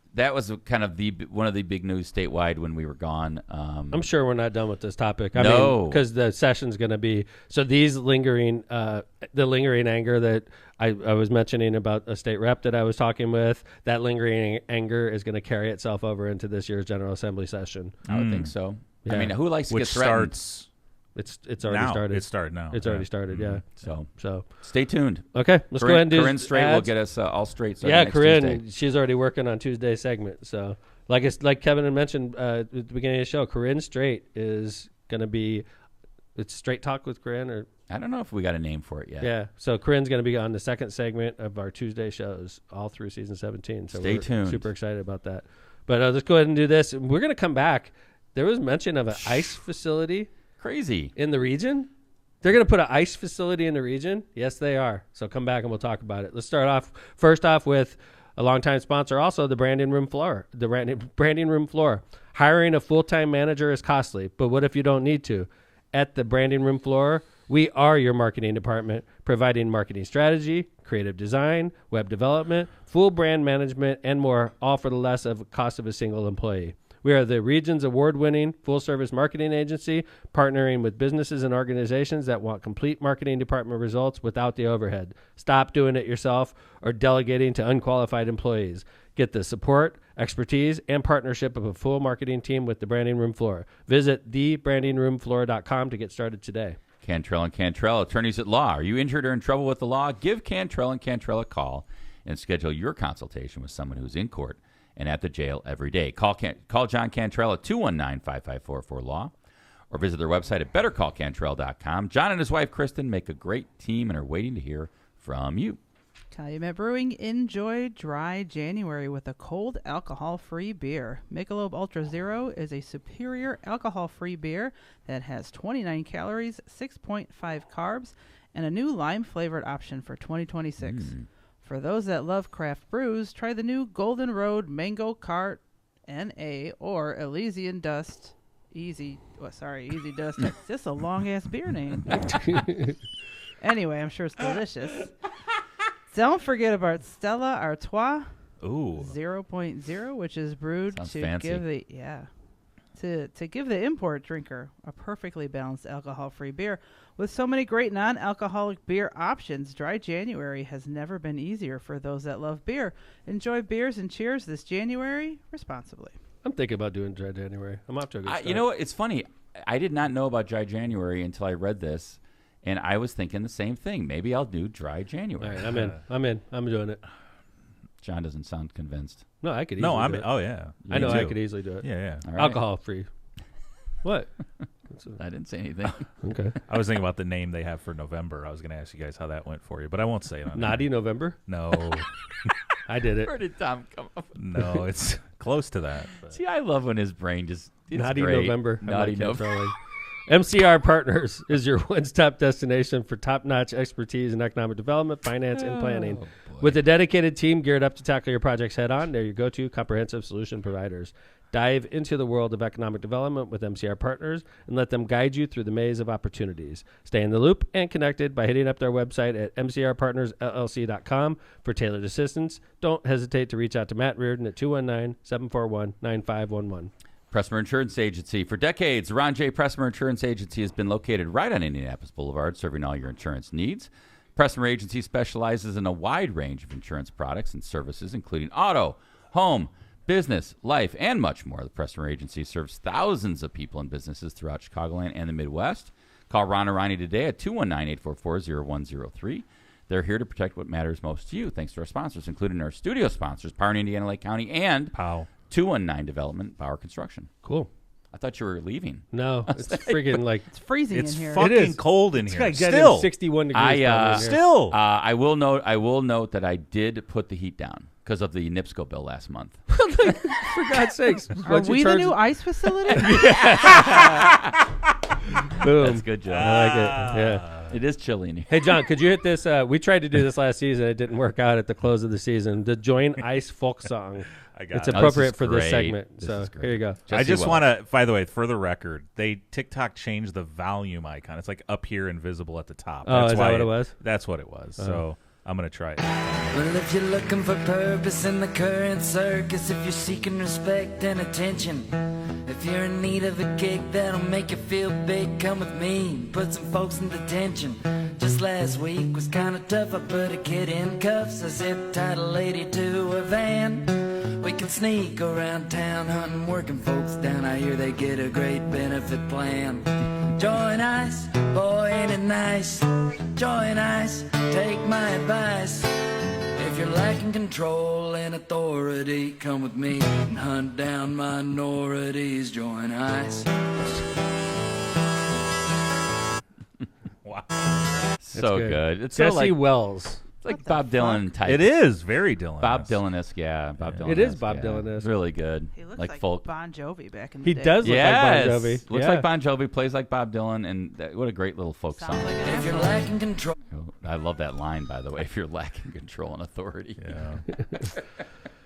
kind of one of the big news statewide when we were gone. I'm sure we're not done with this topic. I No. mean, because the session's going to be these lingering, the lingering anger that I was mentioning about a state rep that I was talking with. That lingering anger is going to carry itself over into this year's General Assembly session. I would think so. Yeah. I mean, who likes to Which get threatened? starts It's already now. started. It started now. It's already started. Yeah. So stay tuned. Okay, let's go ahead and do Corinne Straight will ads. get us all straight. starting Yeah, next Corinne, Tuesday. she's already working on Tuesday's segment. So, like Kevin had mentioned at the beginning of the show, Corinne Straight is going to be. It's Straight Talk with Corinne, or I don't know if we got a name for it yet. yeah. So Corinne's going to be on the second segment of our Tuesday shows all through season 17. So Stay we're tuned. Super excited about that. But let's go ahead and do this. We're going to come back. There was mention of an ICE facility Crazy. in the region. They're going to put an ICE facility in the region. Yes, they are. So come back and we'll talk about it. Let's start off first off with a longtime sponsor, also the Branding Room Floor. The Branding Room Floor. Hiring a full-time manager is costly, but what if you don't need to? At the Branding Room Floor, we are your marketing department, providing marketing strategy, creative design, web development, full brand management, and more, all for the less of cost of a single employee. We are the region's award-winning full-service marketing agency, partnering with businesses and organizations that want complete marketing department results without the overhead. Stop doing it yourself or delegating to unqualified employees. Get the support, expertise, and partnership of a full marketing team with the Branding Room Floor. Visit thebrandingroomfloor.com to get started today. Cantrell and Cantrell, attorneys at law. Are you injured or in trouble with the law? Give Cantrell and Cantrell a call and schedule your consultation with someone who's in court and at the jail every day. Call John Cantrell at 219-5544-LAW or visit their website at bettercallcantrell.com. John and his wife, Kristen, make a great team and are waiting to hear from you. Calumet Brewing, enjoy dry January with a cold alcohol-free beer. Michelob Ultra Zero is a superior alcohol-free beer that has 29 calories, 6.5 carbs, and a new lime-flavored option for 2026. For those that love craft brews, try the new Golden Road Mango Cart NA or Elysian Dust. Easy Dust. It's just a long-ass beer name. Anyway, I'm sure it's delicious. Don't forget about Stella Artois 0.0, which is brewed Sounds to fancy. give the import drinker a perfectly balanced alcohol-free beer. With so many great non-alcoholic beer options, Dry January has never been easier for those that love beer. Enjoy beers and cheers this January responsibly. I'm thinking about doing Dry January. I'm off to a good start. You know what? It's funny. I did not know about Dry January until I read this, and I was thinking the same thing. Maybe I'll do Dry All January. right, I'm in. I'm doing it. John doesn't sound convinced. No, I could easily do it. Oh, yeah. I know Me I too. could easily do it. Yeah. All right. Alcohol free. What? I didn't say anything. Okay. I was thinking about the name they have for November. I was going to ask you guys how that went for you, but I won't say it on Naughty air. November? No. I did it. Where did Tom come up? No, it's close to that. but- See, I love when his brain just it's Naughty great. November. I Naughty like November. November. MCR Partners is your one-stop destination for top-notch expertise in economic development, finance, and planning. With a dedicated team geared up to tackle your projects head-on, they're your go-to comprehensive solution providers. Dive into the world of economic development with MCR Partners and let them guide you through the maze of opportunities. Stay in the loop and connected by hitting up their website at mcrpartnersllc.com for tailored assistance. Don't hesitate to reach out to Matt Reardon at 219-741-9511. Pressmer Insurance Agency. For decades, the Ron J. Pressmer Insurance Agency has been located right on Indianapolis Boulevard, serving all your insurance needs. Pressmer Agency specializes in a wide range of insurance products and services, including auto, home, business, life, and much more. The Pressmer Agency serves thousands of people and businesses throughout Chicagoland and the Midwest. Call Ron or Ronnie today at 219-844-0103. They're here to protect what matters most to you, thanks to our sponsors, including our studio sponsors, Power in Indiana, Lake County, and Pow. 219 Development, Power Construction. Cool. I thought you were leaving. No, it's freaking like It's freezing It's in here. It fucking is. cold in it's here. got Still. 61 degrees. I, down in here. Still. I will note that I did put the heat down because of the NIPSCO bill last month. For God's sakes. Are we the new ICE facility? Boom. That's good, Joe. I like it. Yeah. It is chilly in here. Hey, John, could you hit this? We tried to do this last season. It didn't work out at the close of the season. The Join Ice folk song. I got It's it. appropriate for great. this segment. This So is great. here you go. I just want to, by the way, for the record, TikTok changed the volume icon. It's like up here and visible at the top. Oh, That's is that why what it was? That's what it was. So I'm going to try it. Well, if you're looking for purpose in the current circus, if you're seeking respect and attention, if you're in need of a gig that'll make you feel big, come with me, put some folks in detention. Just last week was kinda tough, I put a kid in cuffs, I zip-tied a lady to a van. We can sneak around town hunting working folks down, I hear they get a great benefit plan. Join ICE, boy ain't it nice. Join ICE, take my advice. If you're lacking control and authority, come with me and hunt down minorities. Join ICE. Wow. So good. good. It's so Jesse like, Wells. it's like Bob Dylan type. It is very Dylan. Bob Dylan-esque, yeah. Bob Dylan. It is Bob Dylan-esque. Really good. He looks like like folk. Bon Jovi back in the He day. does look Yes. like Bon Jovi. Looks Yeah. like Bon Jovi, plays like Bob Dylan, and what a great little folk Sounds song. like an If you're asshole. lacking control. I love that line, by the way. If you're lacking control and authority. Yeah.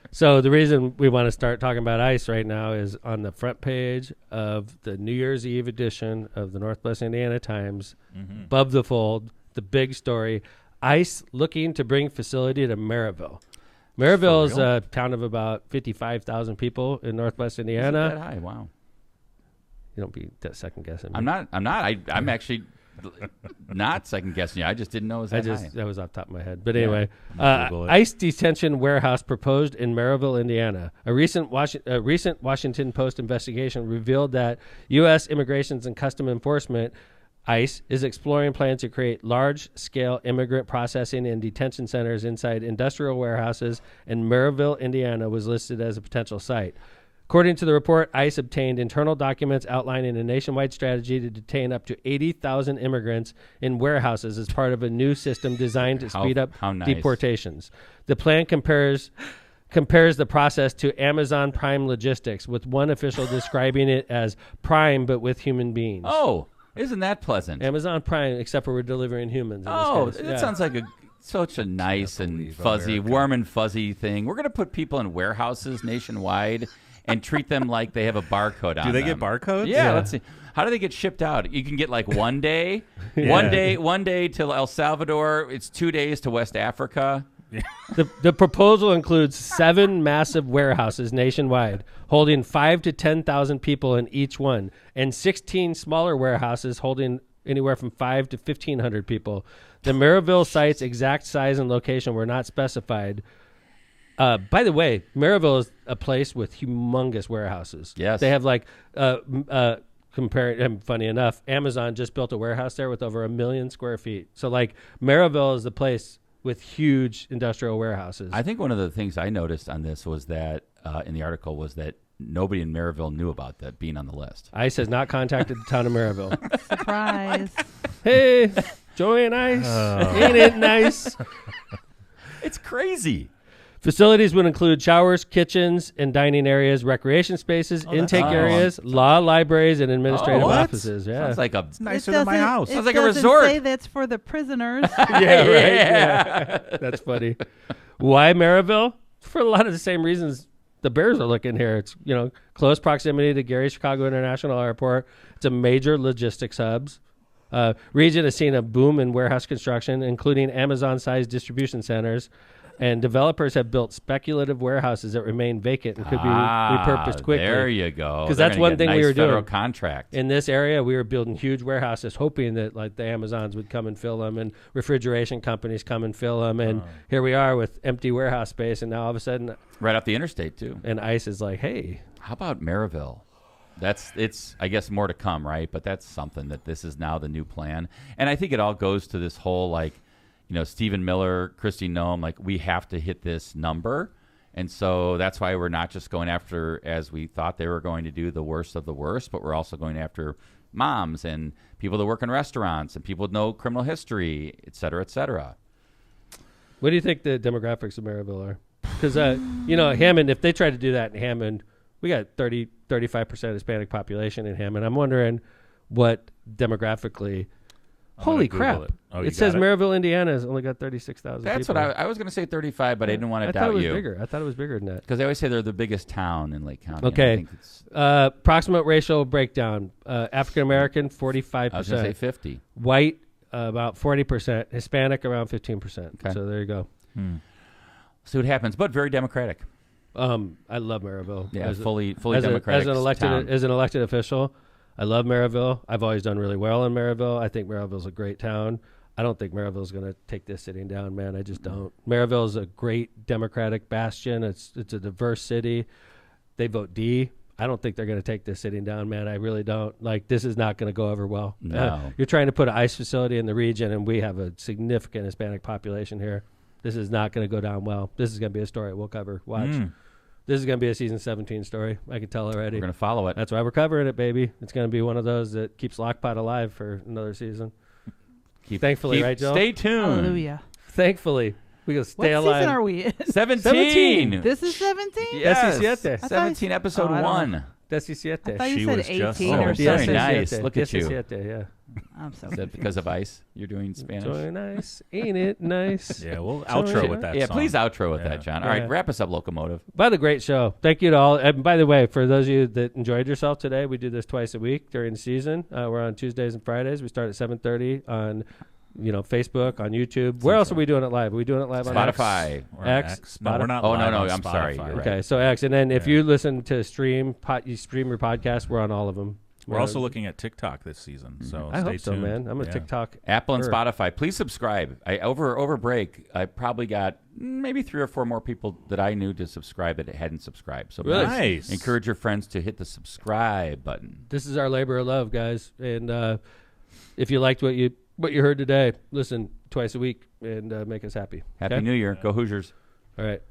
So the reason we want to start talking about ICE right now is on the front page of the New Year's Eve edition of the Northwest Indiana Times, above the fold, the big story, ICE looking to bring facility to Merrillville. Merrillville is a town of about 55,000 people in Northwest Indiana. That high, wow. You don't be second guessing. I'm not. I'm actually not second guessing you. I just didn't know it was that high. That was off the top of my head. But anyway, Google it. ICE detention warehouse proposed in Merrillville, Indiana. A recent Washington Post investigation revealed that U.S. Immigrations and Custom Enforcement, ICE, is exploring plans to create large-scale immigrant processing and detention centers inside industrial warehouses, and Merrillville, Indiana, was listed as a potential site. According to the report, ICE obtained internal documents outlining a nationwide strategy to detain up to 80,000 immigrants in warehouses as part of a new system designed to speed up how nice. deportations. The plan compares the process to Amazon Prime Logistics, with one official describing it as Prime but with human beings. Oh, isn't that pleasant? Amazon Prime, except for we're delivering humans. In Oh, this case. that Yeah. sounds like such a nice and believe fuzzy, America. warm and fuzzy thing. We're going to put people in warehouses nationwide and treat them like they have a barcode on Do they them. get barcodes? Yeah, let's see. How do they get shipped out? You can get like one day, one day to El Salvador. It's 2 days to West Africa. The proposal includes 7 massive warehouses nationwide, holding 5,000 to 10,000 people in each one, and 16 smaller warehouses holding anywhere from 500 to 1,500 people. The Merrillville site's exact size and location were not specified. By the way, Merrillville is a place with humongous warehouses. Yes. They have like, funny enough, Amazon just built a warehouse there with over 1 million square feet. So like Merrillville is the place with huge industrial warehouses. I think one of the things I noticed on this was that in the article was that nobody in Merrillville knew about that being on the list. ICE has not contacted the town of Merrillville. Surprise. Hey, Joy and ICE. Ain't it nice? It's crazy. Facilities would include showers, kitchens, and dining areas, recreation spaces, intake nice. areas, law libraries, and administrative what? offices. Yeah. Sounds like a Nicer It than my doesn't- house. It Sounds like a doesn't resort. say that's for the prisoners. Yeah, right. Yeah. That's funny. Why Merrillville? For a lot of the same reasons the Bears are looking here. It's, close proximity to Gary Chicago International Airport. It's a major logistics hubs. Region has seen a boom in warehouse construction, including Amazon-sized distribution centers. And developers have built speculative warehouses that remain vacant and could be repurposed quickly. There you go. 'Cause They're that's gonna one get thing we nice were doing. federal contract. In this area, we were building huge warehouses, hoping that like the Amazons would come and fill them, and refrigeration companies come and fill them. And here we are with empty warehouse space, and now all of a sudden, Right off the interstate too. and ICE is like, hey, How about Merrillville? It's I guess more to come, right? But that's something that this is now the new plan. And I think it all goes to this whole Stephen Miller, Christy Noem, we have to hit this number. And so that's why we're not just going after, as we thought they were going to do, the worst of the worst, but we're also going after moms and people that work in restaurants and people with no criminal history, et cetera, et cetera. what do you think the demographics of Merrillville are? Because, Hammond, if they try to do that in Hammond, we got 35% Hispanic population in Hammond. I'm wondering what demographically Holy gonna Google crap! it. Oh, you It says got it? Merrillville, Indiana has only got 36,000 That's people. what I was going to say 35, but I didn't want to I thought doubt it was you. bigger. I thought it was bigger than that. Because they always say they're the biggest town in Lake County. Okay. I think it's, Approximate racial breakdown. African American, 45%. I was going to say 50. White, about 40%. Hispanic, around 15%. Okay. So there you go. See what happens, but very democratic. I love Merrillville. Yeah, As a- fully as democratic as an town. elected official, I love Merrillville. I've always done really well in Merrillville. I think Merrillville's a great town. I don't think Merrillville's going to take this sitting down, man. I just don't. Merrillville's a great Democratic bastion. It's a diverse city. They vote D. I don't think they're going to take this sitting down, man. I really don't. Like, this is not going to go over well. No. You're trying to put an ICE facility in the region, and we have a significant Hispanic population here. This is not going to go down well. This is going to be a story we'll cover. Watch. This is going to be a season 17 story. I can tell already. We're going to follow it. That's why we're covering it, baby. It's going to be one of those that keeps Lockpot alive for another season. Thankfully, right, Jill? Stay tuned. Hallelujah. Thankfully, we can stay What alive. season are we in? 17. This is 17? Yes. 17. 17, episode Oh, I don't 1. know. 17. I thought you She said was 18 just- or Oh, something. very nice. Look at you. 17, yeah. I'm so Is that because of ice? You're doing Spanish? So nice. Ain't it nice? Yeah, we'll So outro yeah. with that Yeah, song. please outro with Yeah. that, John. All Yeah. right, wrap us up, Locomotive. By the great show. Thank you to all. And by the way, for those of you that enjoyed yourself today, we do this twice a week during the season. We're on Tuesdays and Fridays. We start at 7:30 on, Facebook, on YouTube. Where else are we doing it live? Are we doing it live on Spotify. We're on X? No, we're not Oh, live no, on I'm sorry. Spotify. You're right. Okay, so X. And then if Yeah. you listen to you stream your podcast, we're on all of them. We're also looking at TikTok this season, so I stay hope so, tuned. man. I'm a Yeah. TikTok. Apple and Sure. Spotify. Please subscribe. Over break, I probably got maybe 3 or 4 more people that I knew to subscribe that hadn't subscribed. So Really? please Nice. encourage your friends to hit the subscribe button. This is our labor of love, guys. And if you liked what you heard today, listen twice a week and make us happy. Happy Okay? New Year. Go Hoosiers. All right.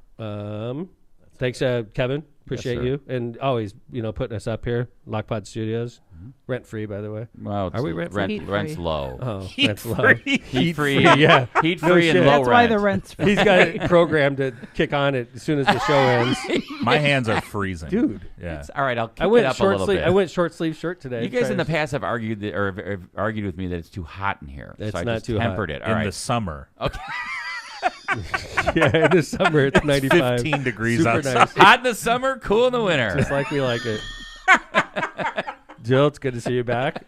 Thanks, Kevin. Appreciate sir. you. And always, putting us up here. Lockpod Studios. Rent free, by the way. Well, Are we rent-free? Heat-free. Rent's low. Oh, rent's low. Heat free. Yeah. Heat No free and shit. low That's why rent. the rent's free. He's got it programmed to kick on it as soon as the show ends. My hands are freezing, Dude. Yeah, All right, I'll kick I it went up a short little sleeve. bit. I went short sleeve shirt today. You guys in trying the to- past have argued have argued with me that it's too hot in here. It's so I not just too hot. tempered it. All in right. the summer, Okay. Yeah, in the summer it's 95. 15 degrees Super outside. nice. Hot in the summer, cool in the winter. Just like we like it. Jill, it's good to see you back.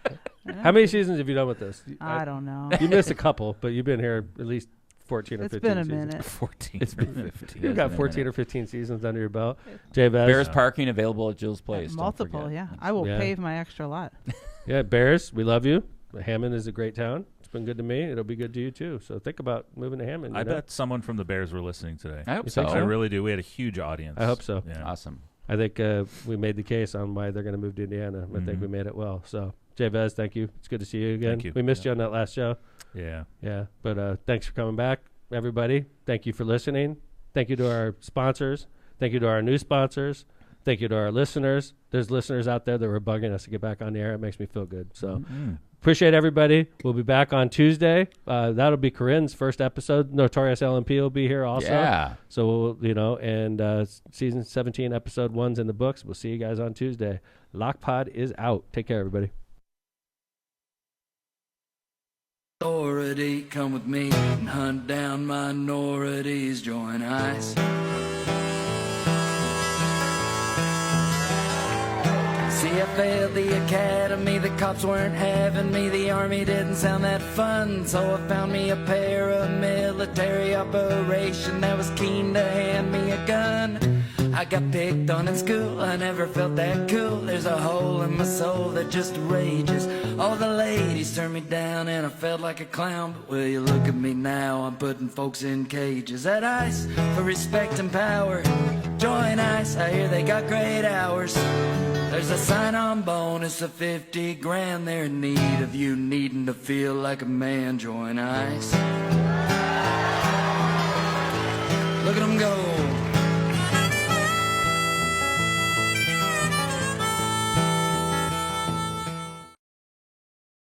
How many seasons have you done with this? I don't know. You missed a couple, but you've been here at least 14 or It's 15 been a seasons. minute. 14 It's or been 15. You've got 14 or 15 seasons under your belt. Jay Vaz. Bears parking available at Jill's place. don't Multiple, forget. yeah. I will Yeah. pave my extra lot. Yeah, Bears, we love you. Hammond is a great town. It's been good to me. It'll be good to you, too. So think about moving to Hammond. I you know? bet someone from the Bears were listening today. I hope You so. think I really do. We had a huge audience. I hope so. Yeah. Awesome. I think we made the case on why they're going to move to Indiana. I think we made it well. So, Jay Vaz, thank you. It's good to see you again. Thank you. We missed you on that last show. Yeah. Yeah, but thanks for coming back, everybody. Thank you for listening. Thank you to our sponsors. Thank you to our new sponsors. Thank you to our listeners. There's listeners out there that were bugging us to get back on the air. It makes me feel good. So appreciate everybody. We'll be back on Tuesday. That'll be Corinne's first episode. Notorious LMP will be here also. Yeah. So, and season 17, episode 1's in the books. We'll see you guys on Tuesday. Lockpod is out. Take care, everybody. Authority, come with me and hunt down minorities, join ICE. See, I failed the academy, the cops weren't having me, the army didn't sound that fun, so I found me a paramilitary operation that was keen to hand me a gun. I got picked on in school, I never felt that cool. There's a hole in my soul that just rages. All the ladies turned me down and I felt like a clown. But will you look at me now, I'm putting folks in cages. At ICE, for respect and power, join ICE, I hear they got great hours. There's a sign-on bonus of 50 grand. They're in need of you needing to feel like a man, join ICE. Look at them go.